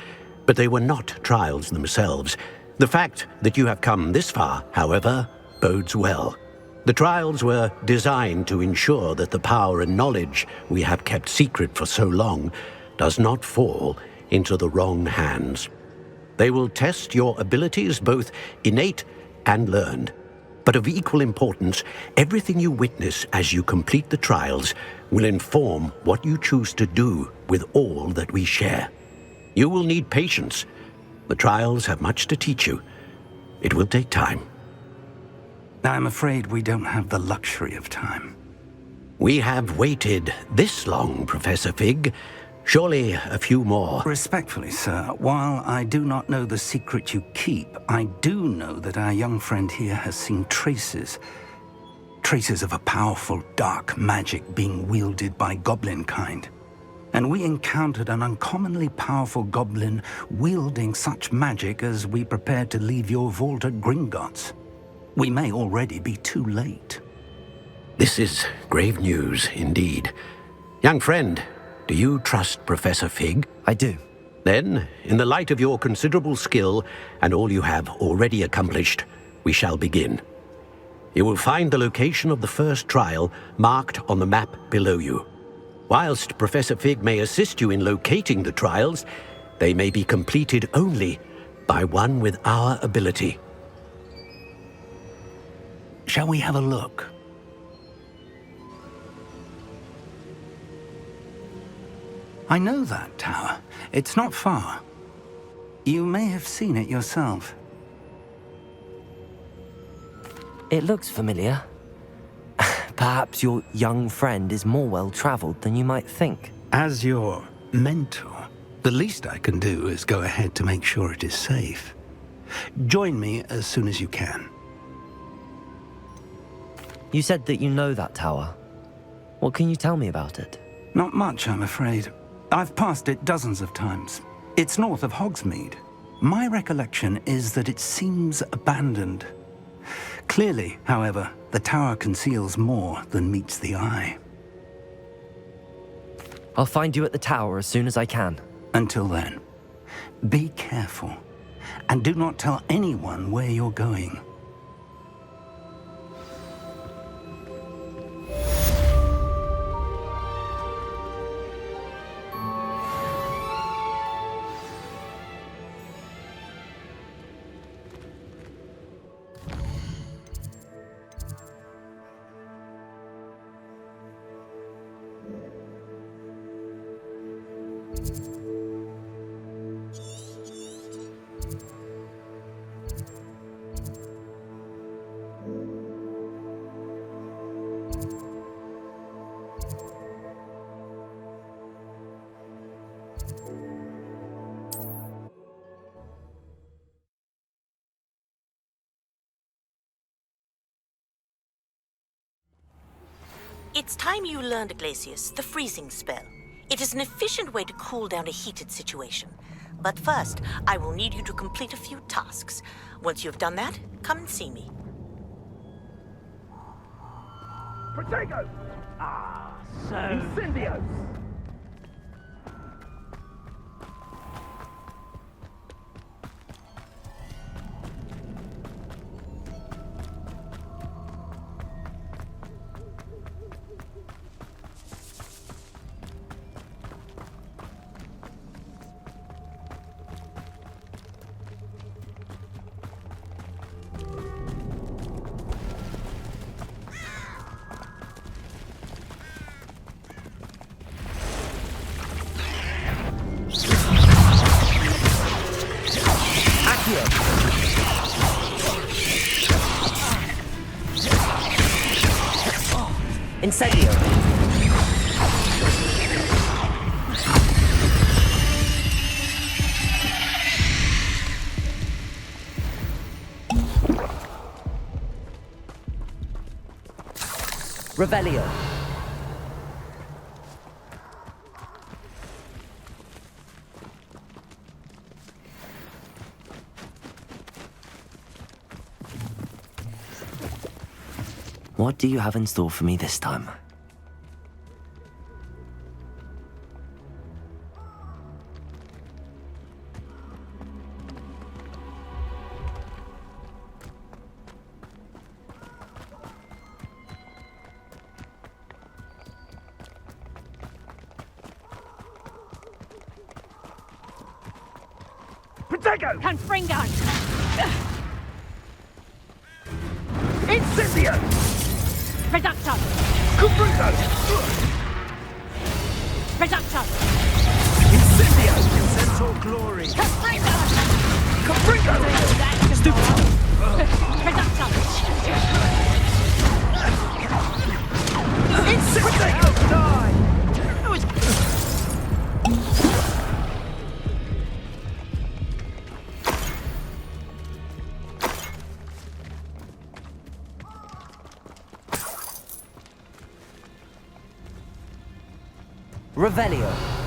but they were not trials themselves. The fact that you have come this far, however, bodes well. The trials were designed to ensure that the power and knowledge we have kept secret for so long does not fall into the wrong hands. They will test your abilities, both innate and learned. But of equal importance, everything you witness as you complete the trials will inform what you choose to do with all that we share. You will need patience. The trials have much to teach you. It will take time. I'm afraid we don't have the luxury of time. We have waited this long, Professor Fig. Surely a few more. Respectfully, sir, while I do not know the secret you keep, I do know that our young friend here has seen traces of a powerful dark magic being wielded by goblin kind. And we encountered an uncommonly powerful goblin wielding such magic as we prepared to leave your vault at Gringotts. We may already be too late. This is grave news indeed. Young friend, do you trust Professor Fig? I do. Then, in the light of your considerable skill and all you have already accomplished, we shall begin. You will find the location of the first trial marked on the map below you. Whilst Professor Fig may assist you in locating the trials, they may be completed only by one with our ability. Shall we have a look? I know that tower. It's not far. You may have seen it yourself. It looks familiar. Perhaps your young friend is more well-traveled than you might think. As your mentor, the least I can do is go ahead to make sure it is safe. Join me as soon as you can. You said that you know that tower. What can you tell me about it? Not much, I'm afraid. I've passed it dozens of times. It's north of Hogsmeade. My recollection is that it seems abandoned. Clearly, however, the tower conceals more than meets the eye. I'll find you at the tower as soon as I can. Until then, be careful, and do not tell anyone where you're going. It's time you learned, Glacius, the freezing spell. It is an efficient way to cool down a heated situation. But first, I will need you to complete a few tasks. Once you have done that, come and see me. Protego! Ah, so... Incendios! Incendio! Revelio. What do you have in store for me this time? Protego! Confringo! Incendio! Reducto! Confringo! Reducto! Incendio! Centaur glory! Confringo! Confringo! Stupid! Reducto! Incendio! Die! Revelio.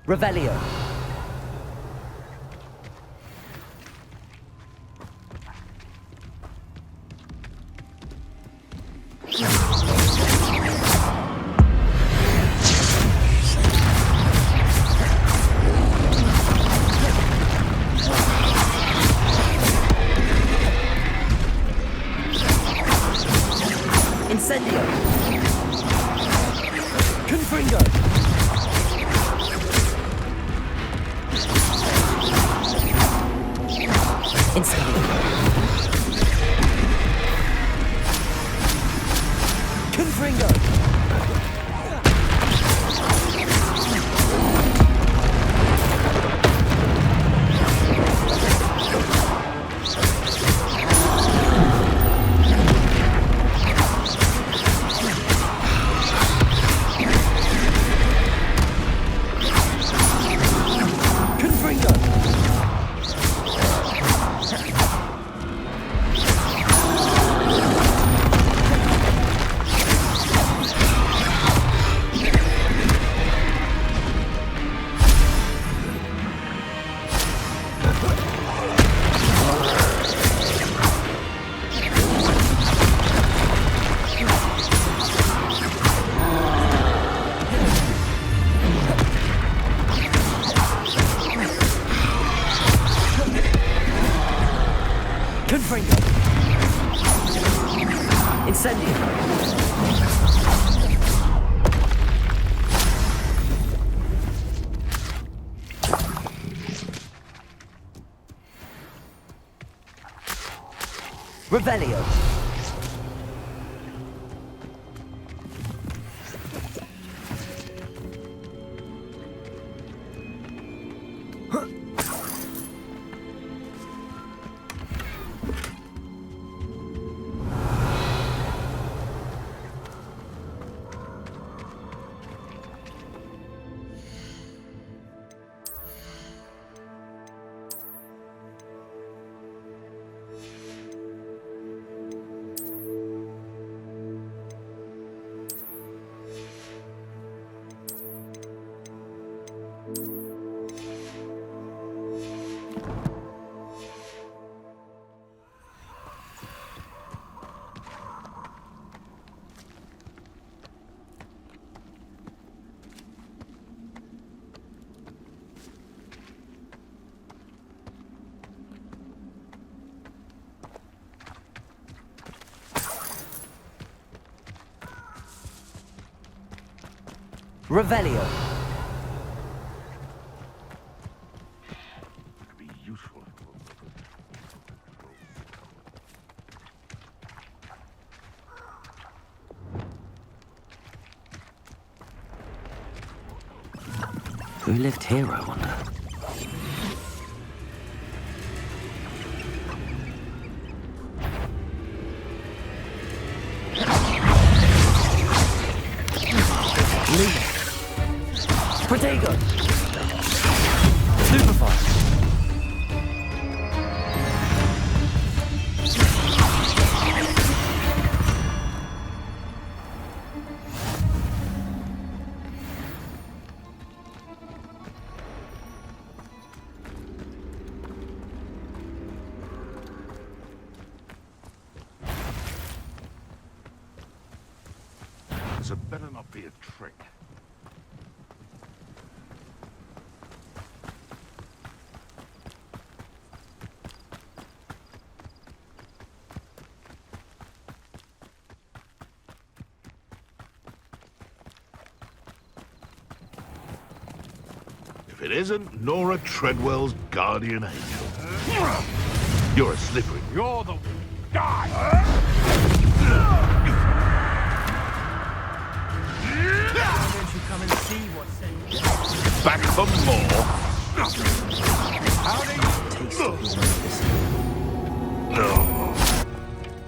Revelio. Incendio. Confringo. Incendio. Confringo. Confringo. Incendio. Revelio. Revelio. Be useful. Who lived here, I wonder? Protego! Stupefy! This had better not be a trick. If it isn't Nora Treadwell's guardian angel. You're a slytherin. You're the guy. Don't you come and see what's in? Back for more.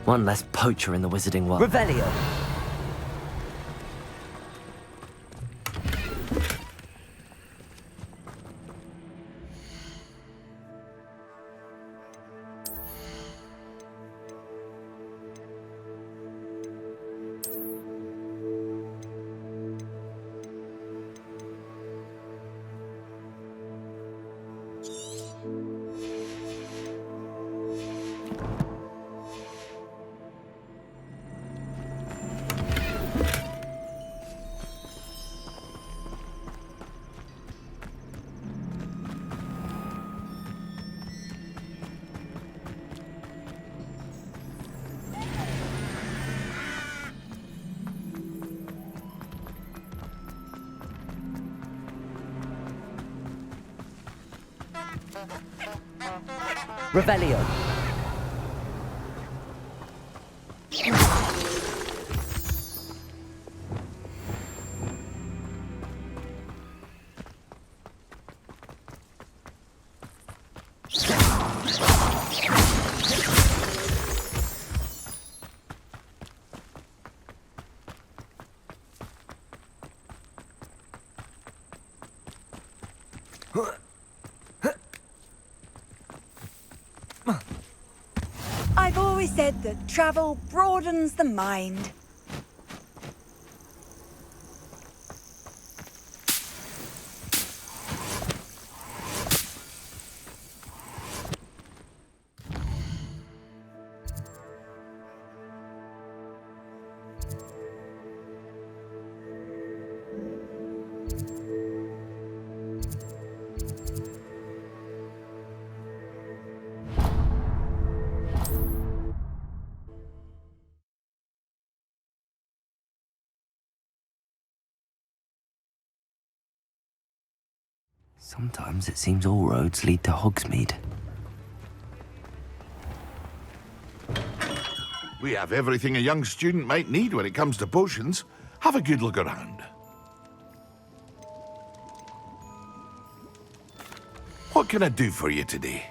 One less poacher in the wizarding world. Revelio! Revelio. I've always said that travel broadens the mind. Sometimes it seems all roads lead to Hogsmeade. We have everything a young student might need when it comes to potions. Have a good look around. What can I do for you today?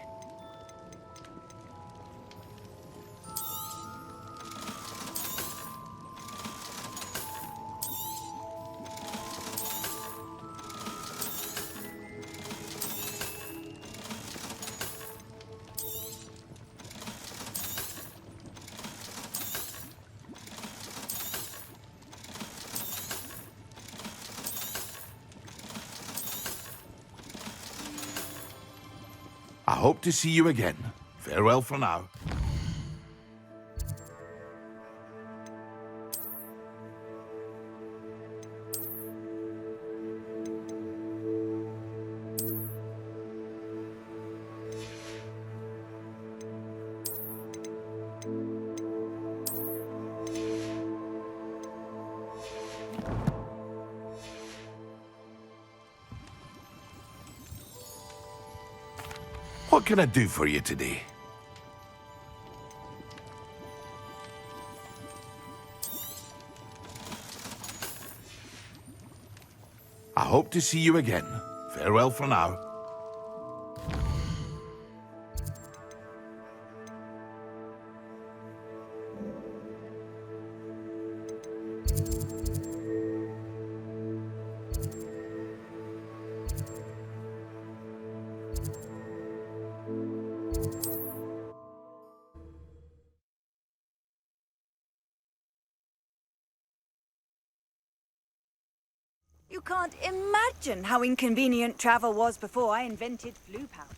I hope to see you again. Farewell for now. What can I do for you today? I hope to see you again. Farewell for now. You can't imagine how inconvenient travel was before I invented flu powder.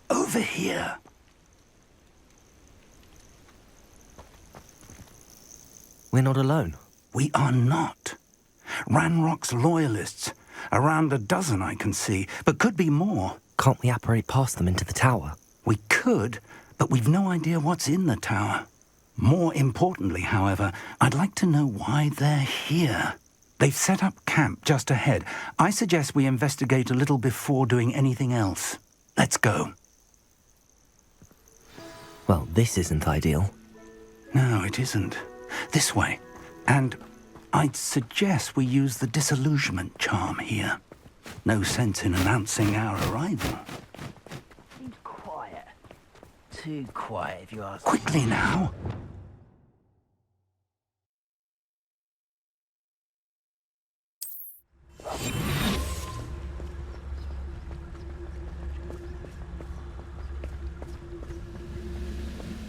Over here. We're not alone. We are not. Ranrock's loyalists. Around a dozen I can see, but could be more. Can't we apparate past them into the tower? We could, but we've no idea what's in the tower. More importantly, however, I'd like to know why they're here. They've set up camp just ahead. I suggest we investigate a little before doing anything else. Let's go. Well, this isn't ideal. No, it isn't. This way. And I'd suggest we use the disillusionment charm here. No sense in announcing our arrival. Seems quiet. Too quiet, if you ask me. Quickly now.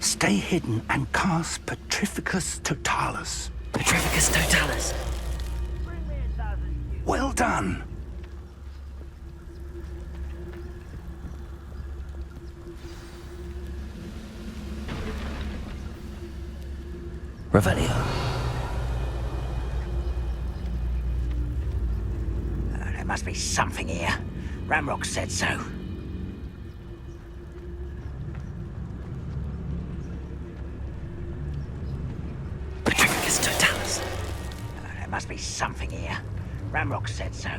Stay hidden and cast Petrificus Totalis. Petrificus Totalis. Well done. Revelio. There must be something here. Ranrock said so. Petrificus Totalis. There must be something here. Ranrock said so.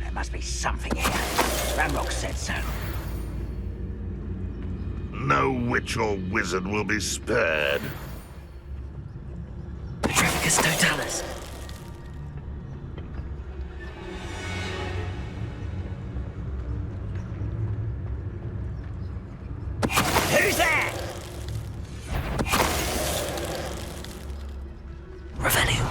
There must be something here. Ranrock said so. No witch or wizard will be spared. Petrificus Totalis. Who's there? Revelio.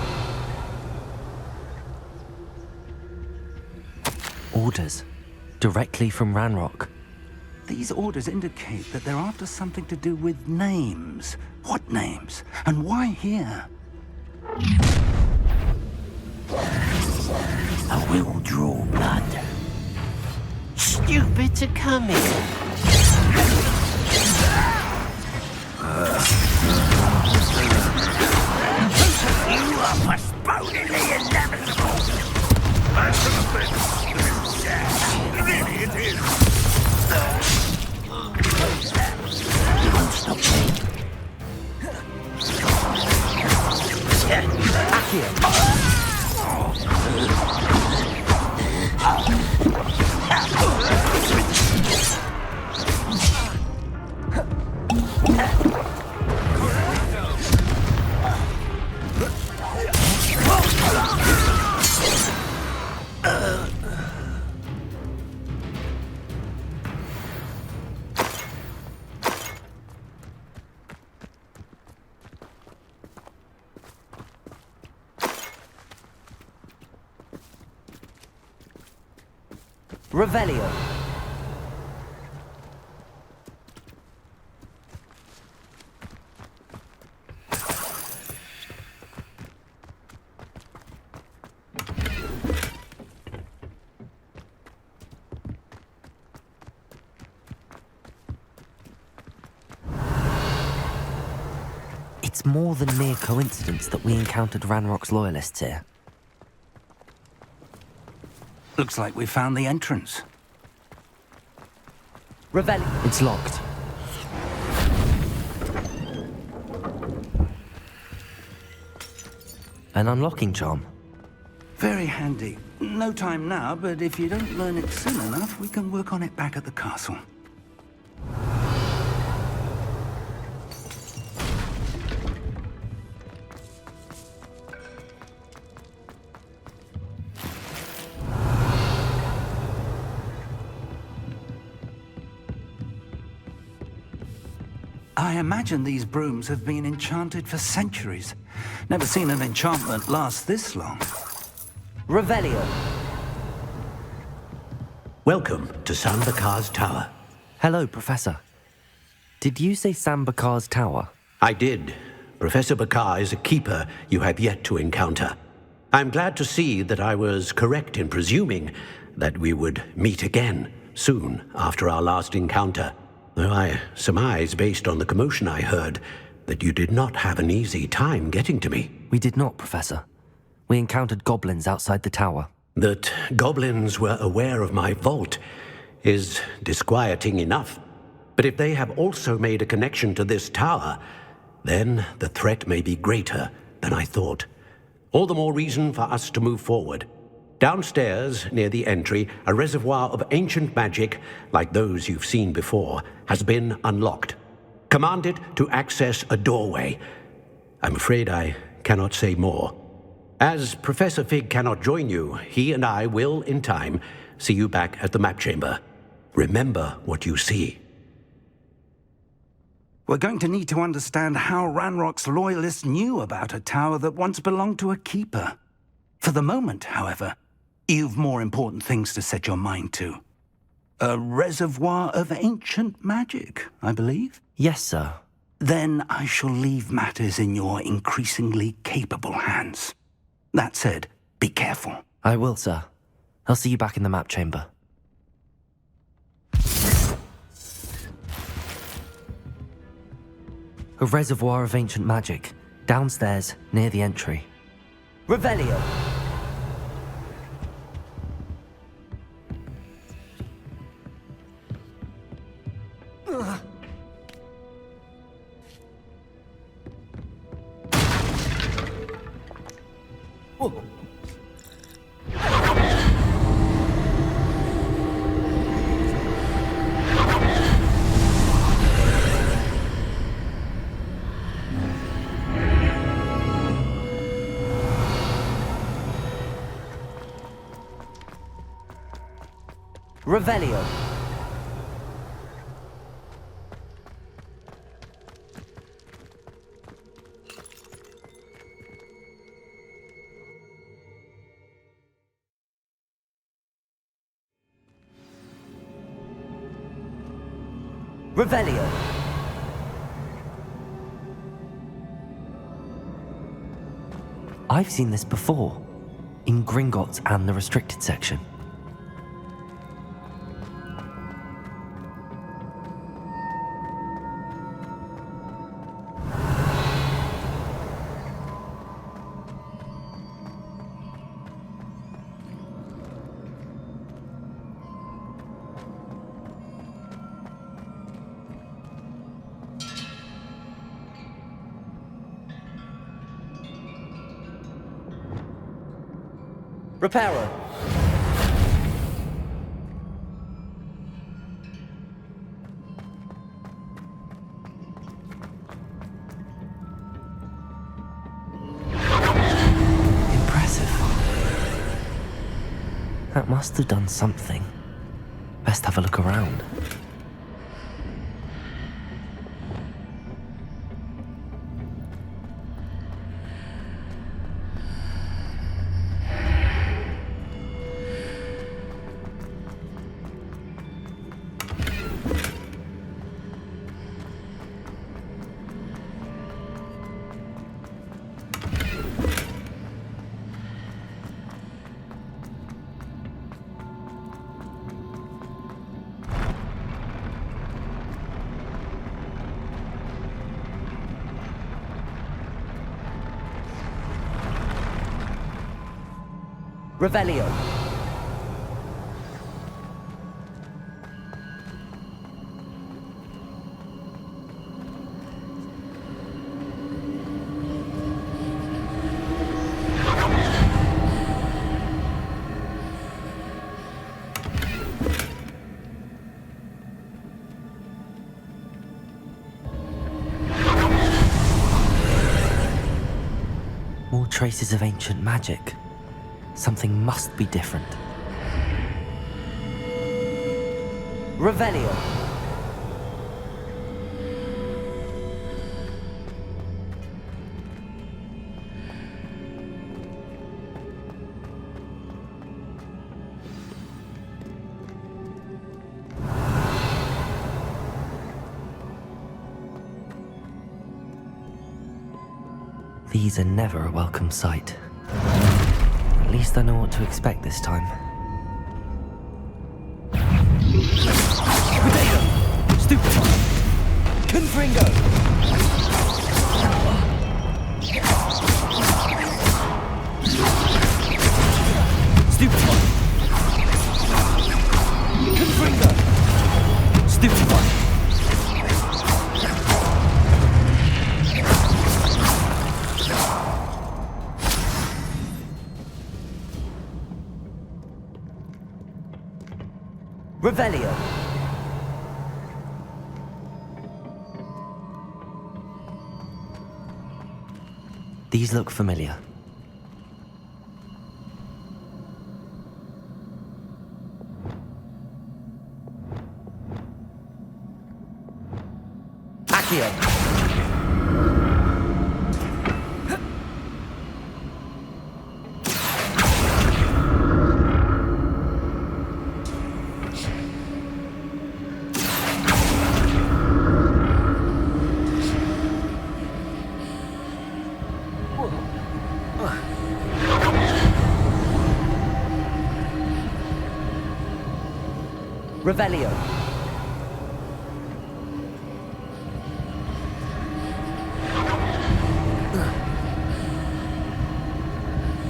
Orders. Directly from Ranrock. These orders indicate that they're after something to do with names. What names? And why here? I will draw blood. Stupid to come in. You are postponingly inevitable. That's an offense. Really it is. You won't stop me. Revelio. It's more than mere coincidence that we encountered Ranrock's loyalists here. Looks like we found the entrance. Revelio. It's locked. An unlocking charm. Very handy. No time now, but if you don't learn it soon enough, we can work on it back at the castle. I imagine these brooms have been enchanted for centuries. Never seen an enchantment last this long. Revelio. Welcome to Sambakar's Tower. Hello, Professor. Did you say Sambakar's Tower? I did. Professor Bakar is a keeper you have yet to encounter. I'm glad to see that I was correct in presuming that we would meet again soon after our last encounter. Though I surmise, based on the commotion I heard, that you did not have an easy time getting to me. We did not, Professor. We encountered goblins outside the tower. That goblins were aware of my vault is disquieting enough. But if they have also made a connection to this tower, then the threat may be greater than I thought. All the more reason for us to move forward. Downstairs, near the entry, a reservoir of ancient magic, like those you've seen before, has been unlocked. Command it to access a doorway. I'm afraid I cannot say more. As Professor Fig cannot join you, he and I will, in time, see you back at the map chamber. Remember what you see. We're going to need to understand how Ranrock's loyalists knew about a tower that once belonged to a keeper. For the moment, however, you've more important things to set your mind to. A reservoir of ancient magic, I believe? Yes, sir. Then I shall leave matters in your increasingly capable hands. That said, be careful. I will, sir. I'll see you back in the map chamber. A reservoir of ancient magic, downstairs, near the entry. Revelio! Revelio. Revelio. I've seen this before, in Gringotts and the restricted section. Reparo. Impressive. That must have done something. Best have a look around. Revelio. traces of ancient magic. Something must be different. Revelio. These are never a welcome sight. At least I know what to expect this time. Potato! Stupefy! Confringo! Stupefy! Confringo! Stupefy! Revelio. These look familiar. Accio. Revelio.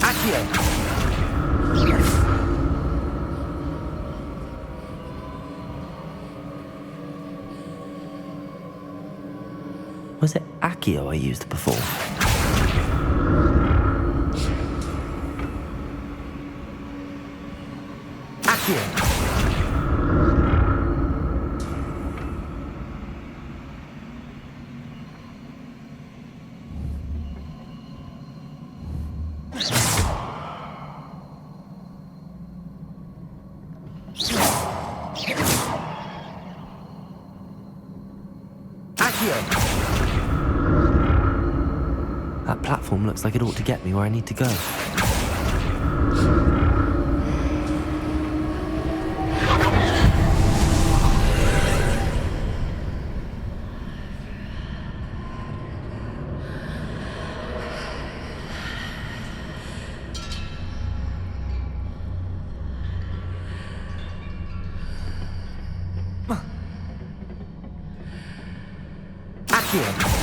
Accio. Was it Accio I used before? Accio. That platform looks like it ought to get me where I need to go. Accio.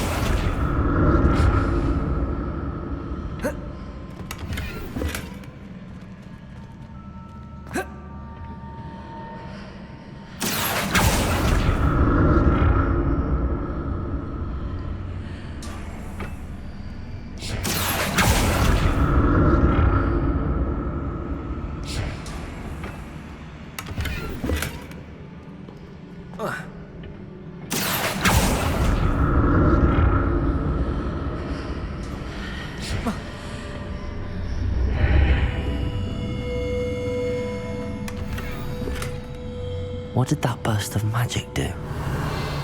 What did that burst of magic do?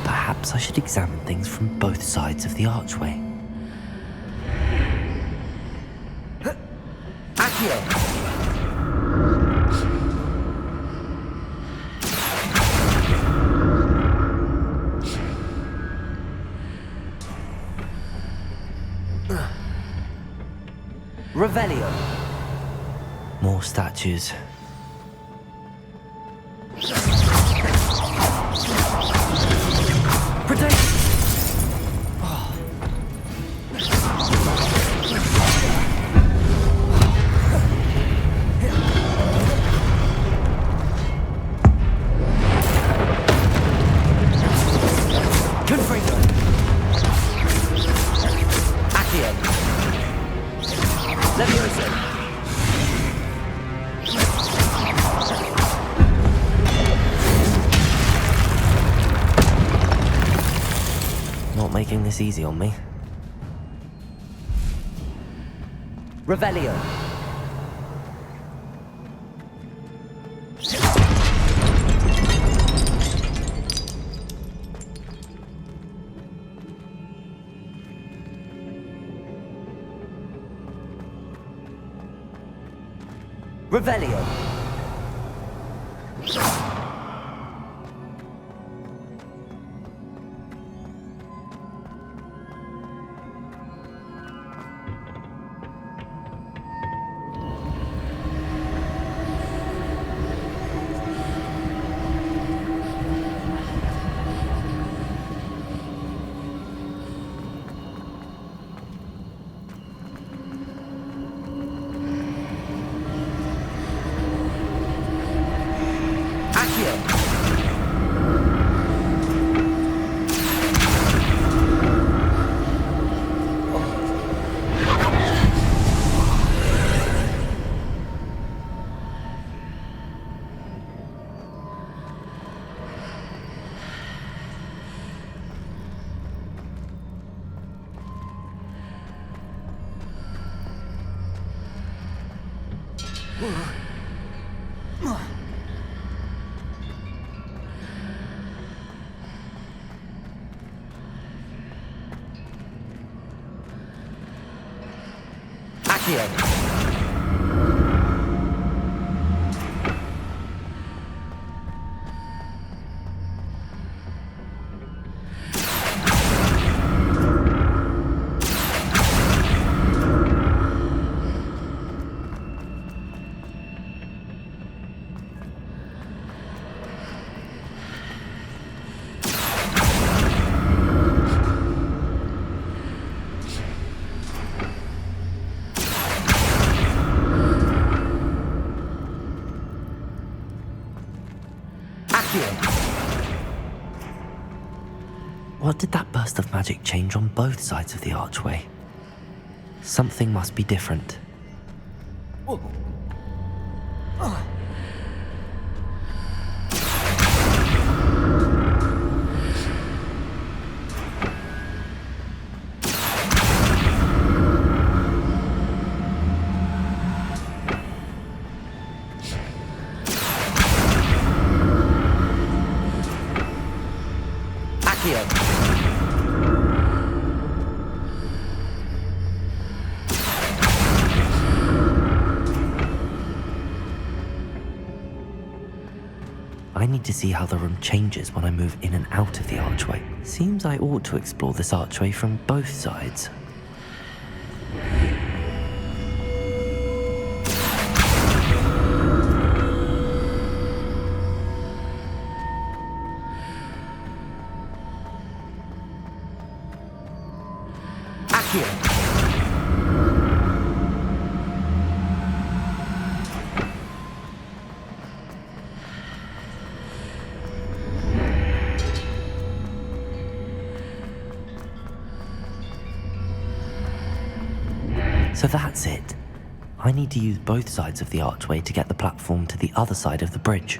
Perhaps I should examine things from both sides of the archway. Accio! Revelio. More statues. Not making this easy on me. Revelio. Revelio. What did that burst of magic change on both sides of the archway? Something must be different. I need to see how the room changes when I move in and out of the archway. Seems I ought to explore this archway from both sides. So that's it. I need to use both sides of the archway to get the platform to the other side of the bridge.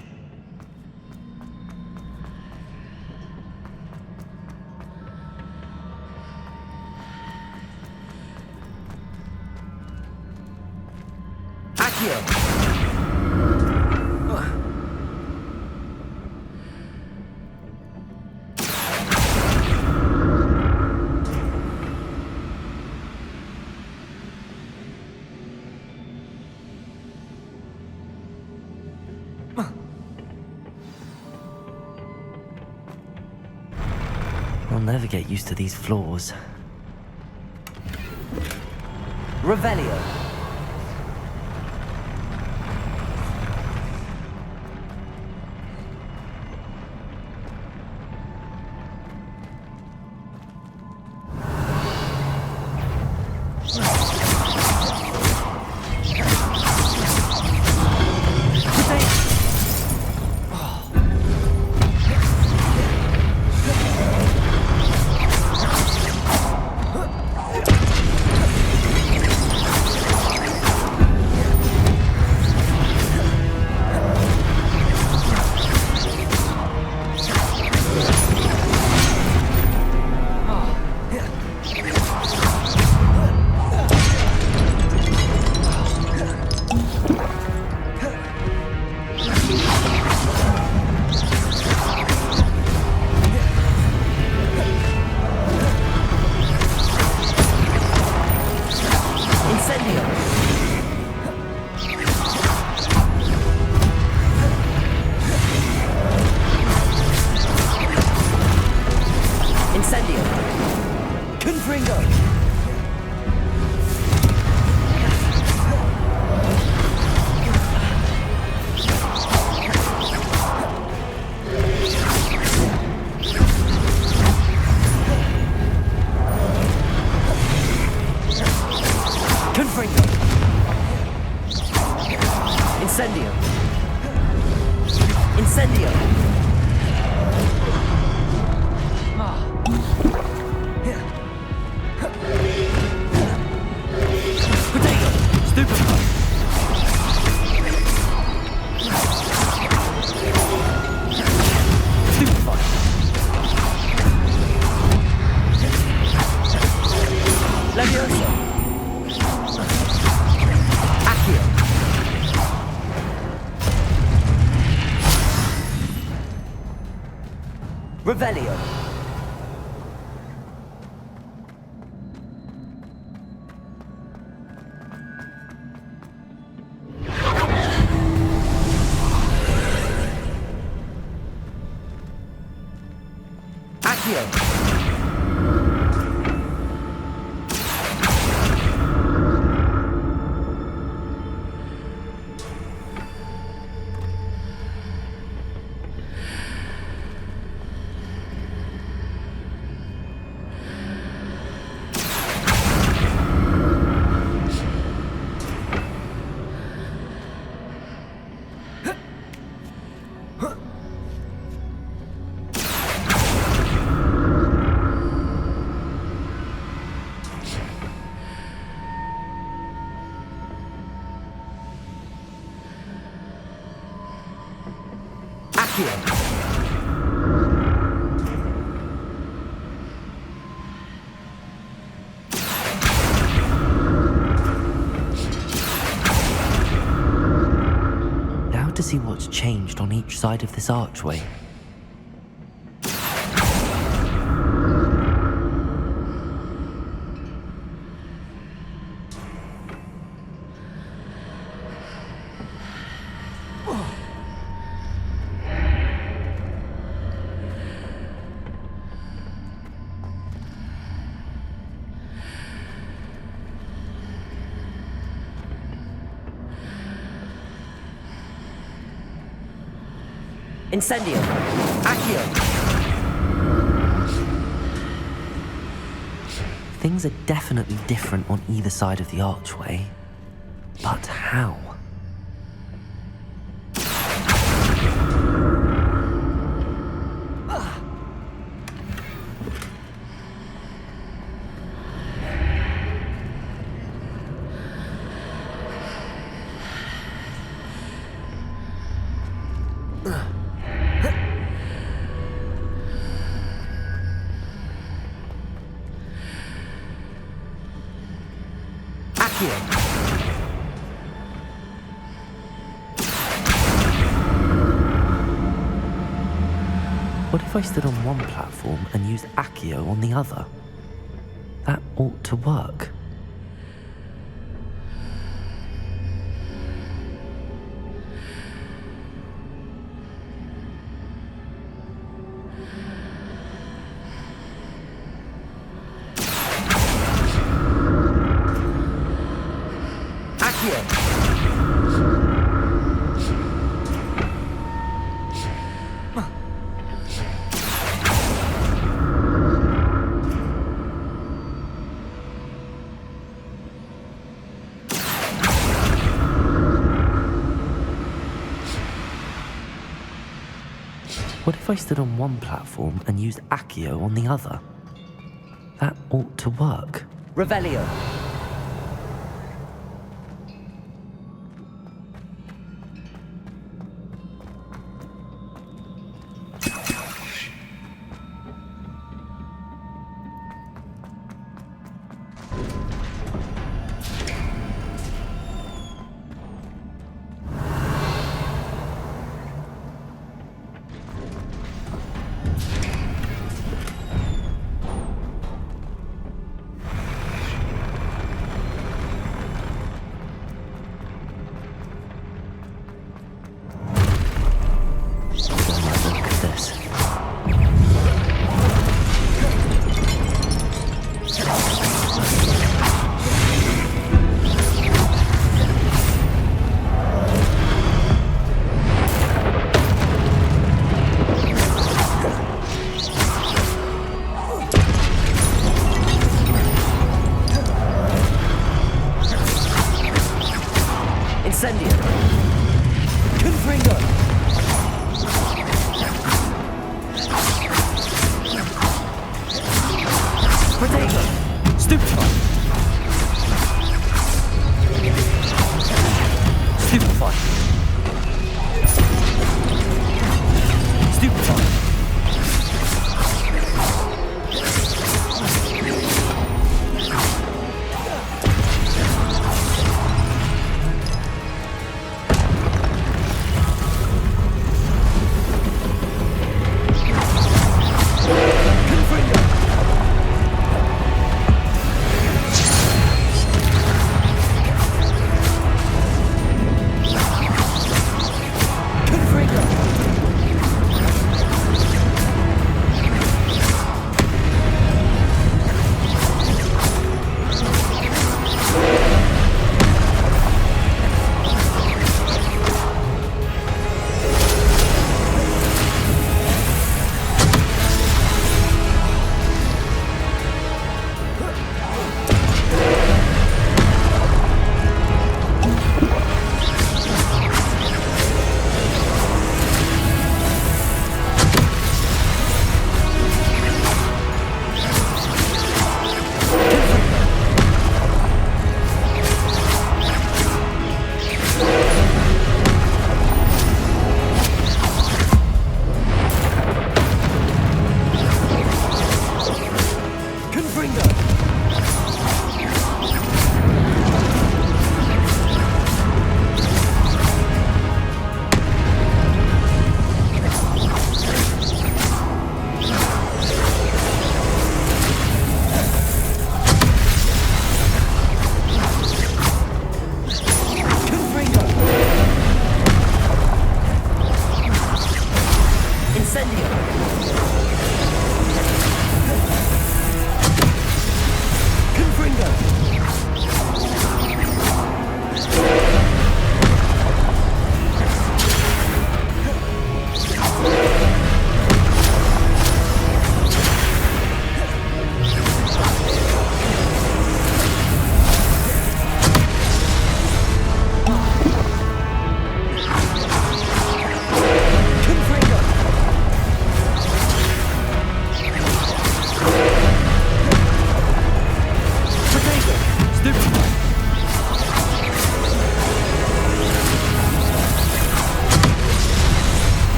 I'll never get used to these floors. Revelio. Confringo! Confringo! Incendio! Incendio! Potato! Stupefy! Stupefy! Leviosa! Accio! Revelio! Accio! Now to see what's changed on each side of this archway. Incendio! Accio! Things are definitely different on either side of the archway. But how? What if I stood on one platform and used Accio on the other? That ought to work. Accio! What if I stood on one platform and used Accio on the other? That ought to work. Revelio! Incendio! Confringo! Protego! Stupefy! Stupefy! Stupefy!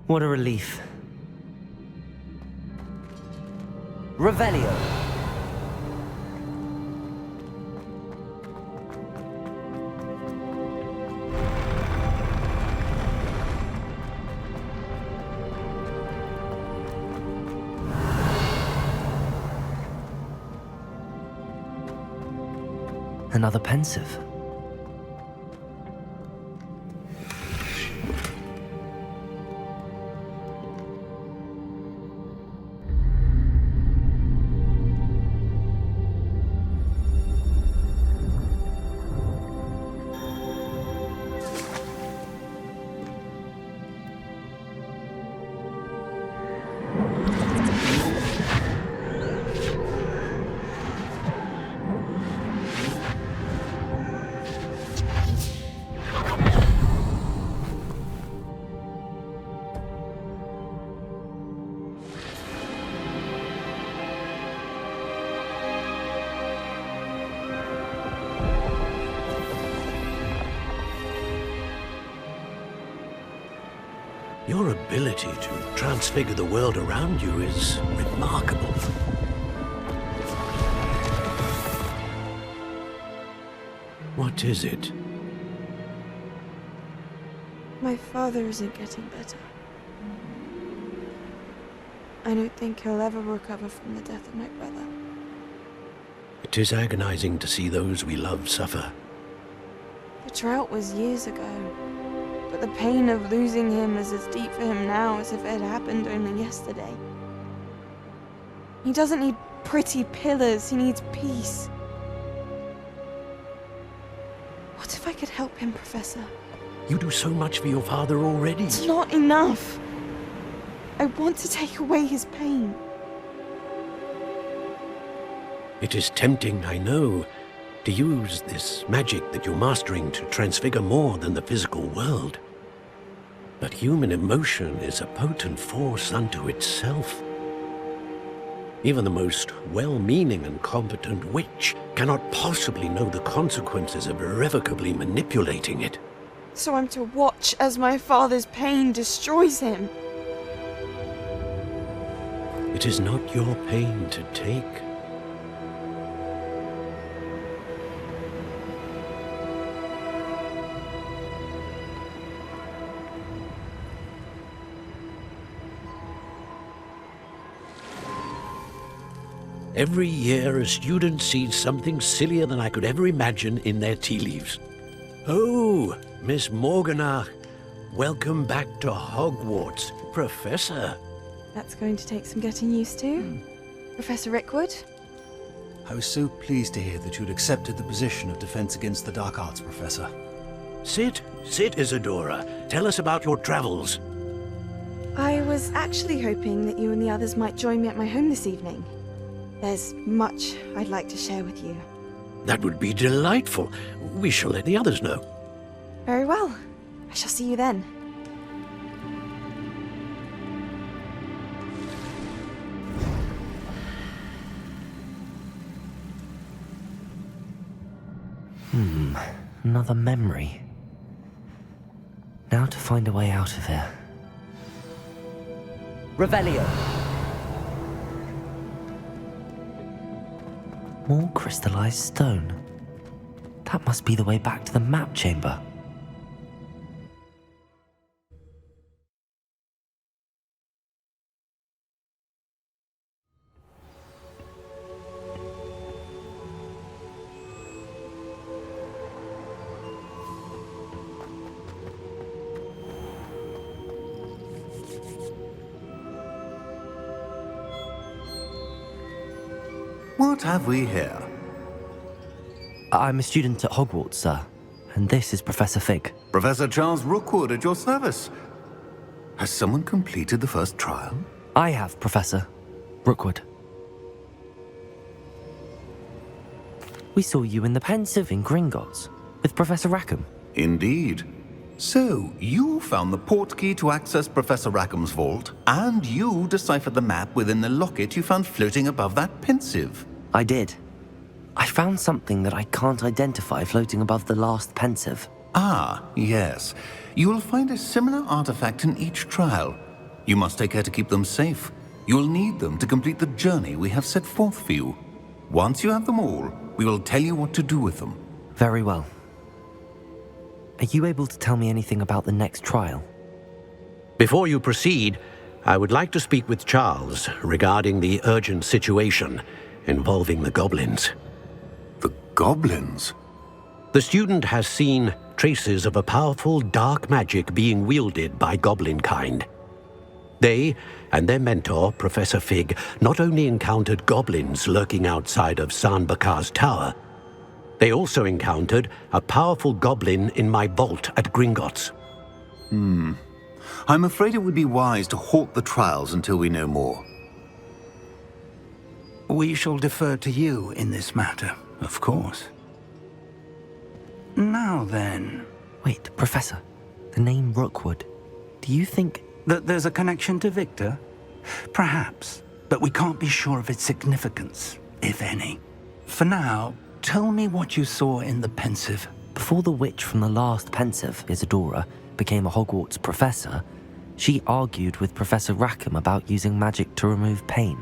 What a relief. Revelio. Another pensive. Your ability to transfigure the world around you is remarkable. What is it? My father isn't getting better. I don't think he'll ever recover from the death of my brother. It is agonizing to see those we love suffer. The drought was years ago, but the pain of losing him is as deep for him now as if it had happened only yesterday. He doesn't need pretty pillars, he needs peace. What if I could help him, Professor? You do so much for your father already. It's not enough. I want to take away his pain. It is tempting, I know, to use this magic that you're mastering to transfigure more than the physical world. But human emotion is a potent force unto itself. Even the most well-meaning and competent witch cannot possibly know the consequences of irrevocably manipulating it. So I'm to watch as my father's pain destroys him. It is not your pain to take. Every year, a student sees something sillier than I could ever imagine in their tea leaves. Oh, Miss Morganach, welcome back to Hogwarts, Professor. That's going to take some getting used to. Professor Rickwood? I was so pleased to hear that you'd accepted the position of Defense Against the Dark Arts, Professor. Sit, Isadora. Tell us about your travels. I was actually hoping that you and the others might join me at my home this evening. There's much I'd like to share with you. That would be delightful. We shall let the others know. Very well. I shall see you then. Another memory. Now to find a way out of here. Revelio. More crystallized stone. That must be the way back to the map chamber. What have we here? I'm a student at Hogwarts, sir. And this is Professor Fig. Professor Charles Rookwood at your service. Has someone completed the first trial? I have, Professor Rookwood. We saw you in the Pensive in Gringotts with Professor Rackham. Indeed. So, you found the portkey to access Professor Rackham's vault, and you deciphered the map within the locket you found floating above that Pensive. I did. I found something that I can't identify floating above the last Pensive. Ah, yes. You will find a similar artifact in each trial. You must take care to keep them safe. You will need them to complete the journey we have set forth for you. Once you have them all, we will tell you what to do with them. Very well. Are you able to tell me anything about the next trial? Before you proceed, I would like to speak with Charles regarding the urgent situation involving the goblins. The goblins? The student has seen traces of a powerful dark magic being wielded by goblin kind. They and their mentor, Professor Fig, not only encountered goblins lurking outside of San Bakar's tower, they also encountered a powerful goblin in my vault at Gringotts. I'm afraid it would be wise to halt the trials until we know more. We shall defer to you in this matter, of course. Now then... Wait, Professor. The name Rookwood. Do you think... that there's a connection to Victor? Perhaps, but we can't be sure of its significance, if any. For now, tell me what you saw in the Pensive. Before the witch from the last Pensive, Isadora, became a Hogwarts professor, she argued with Professor Rackham about using magic to remove pain.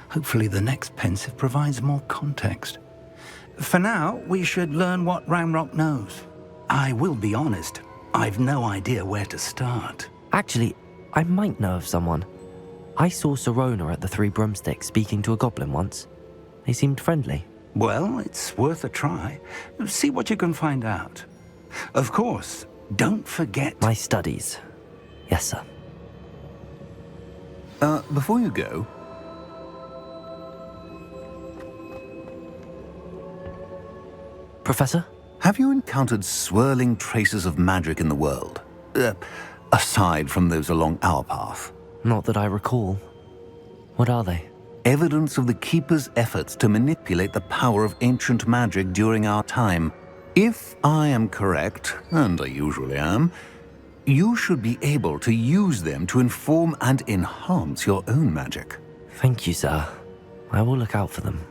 Hopefully the next Pensive provides more context. For now, we should learn what Ranrock knows. I will be honest, I've no idea where to start. Actually, I might know of someone. I saw Serona at the Three Broomsticks speaking to a goblin once. They seemed friendly. Well, it's worth a try. See what you can find out. Of course, don't forget... My studies. Yes, sir. Before you go... Professor? Have you encountered swirling traces of magic in the world? Aside from those along our path. Not that I recall. What are they? Evidence of the Keeper's efforts to manipulate the power of ancient magic during our time. If I am correct, and I usually am, you should be able to use them to inform and enhance your own magic. Thank you, sir. I will look out for them.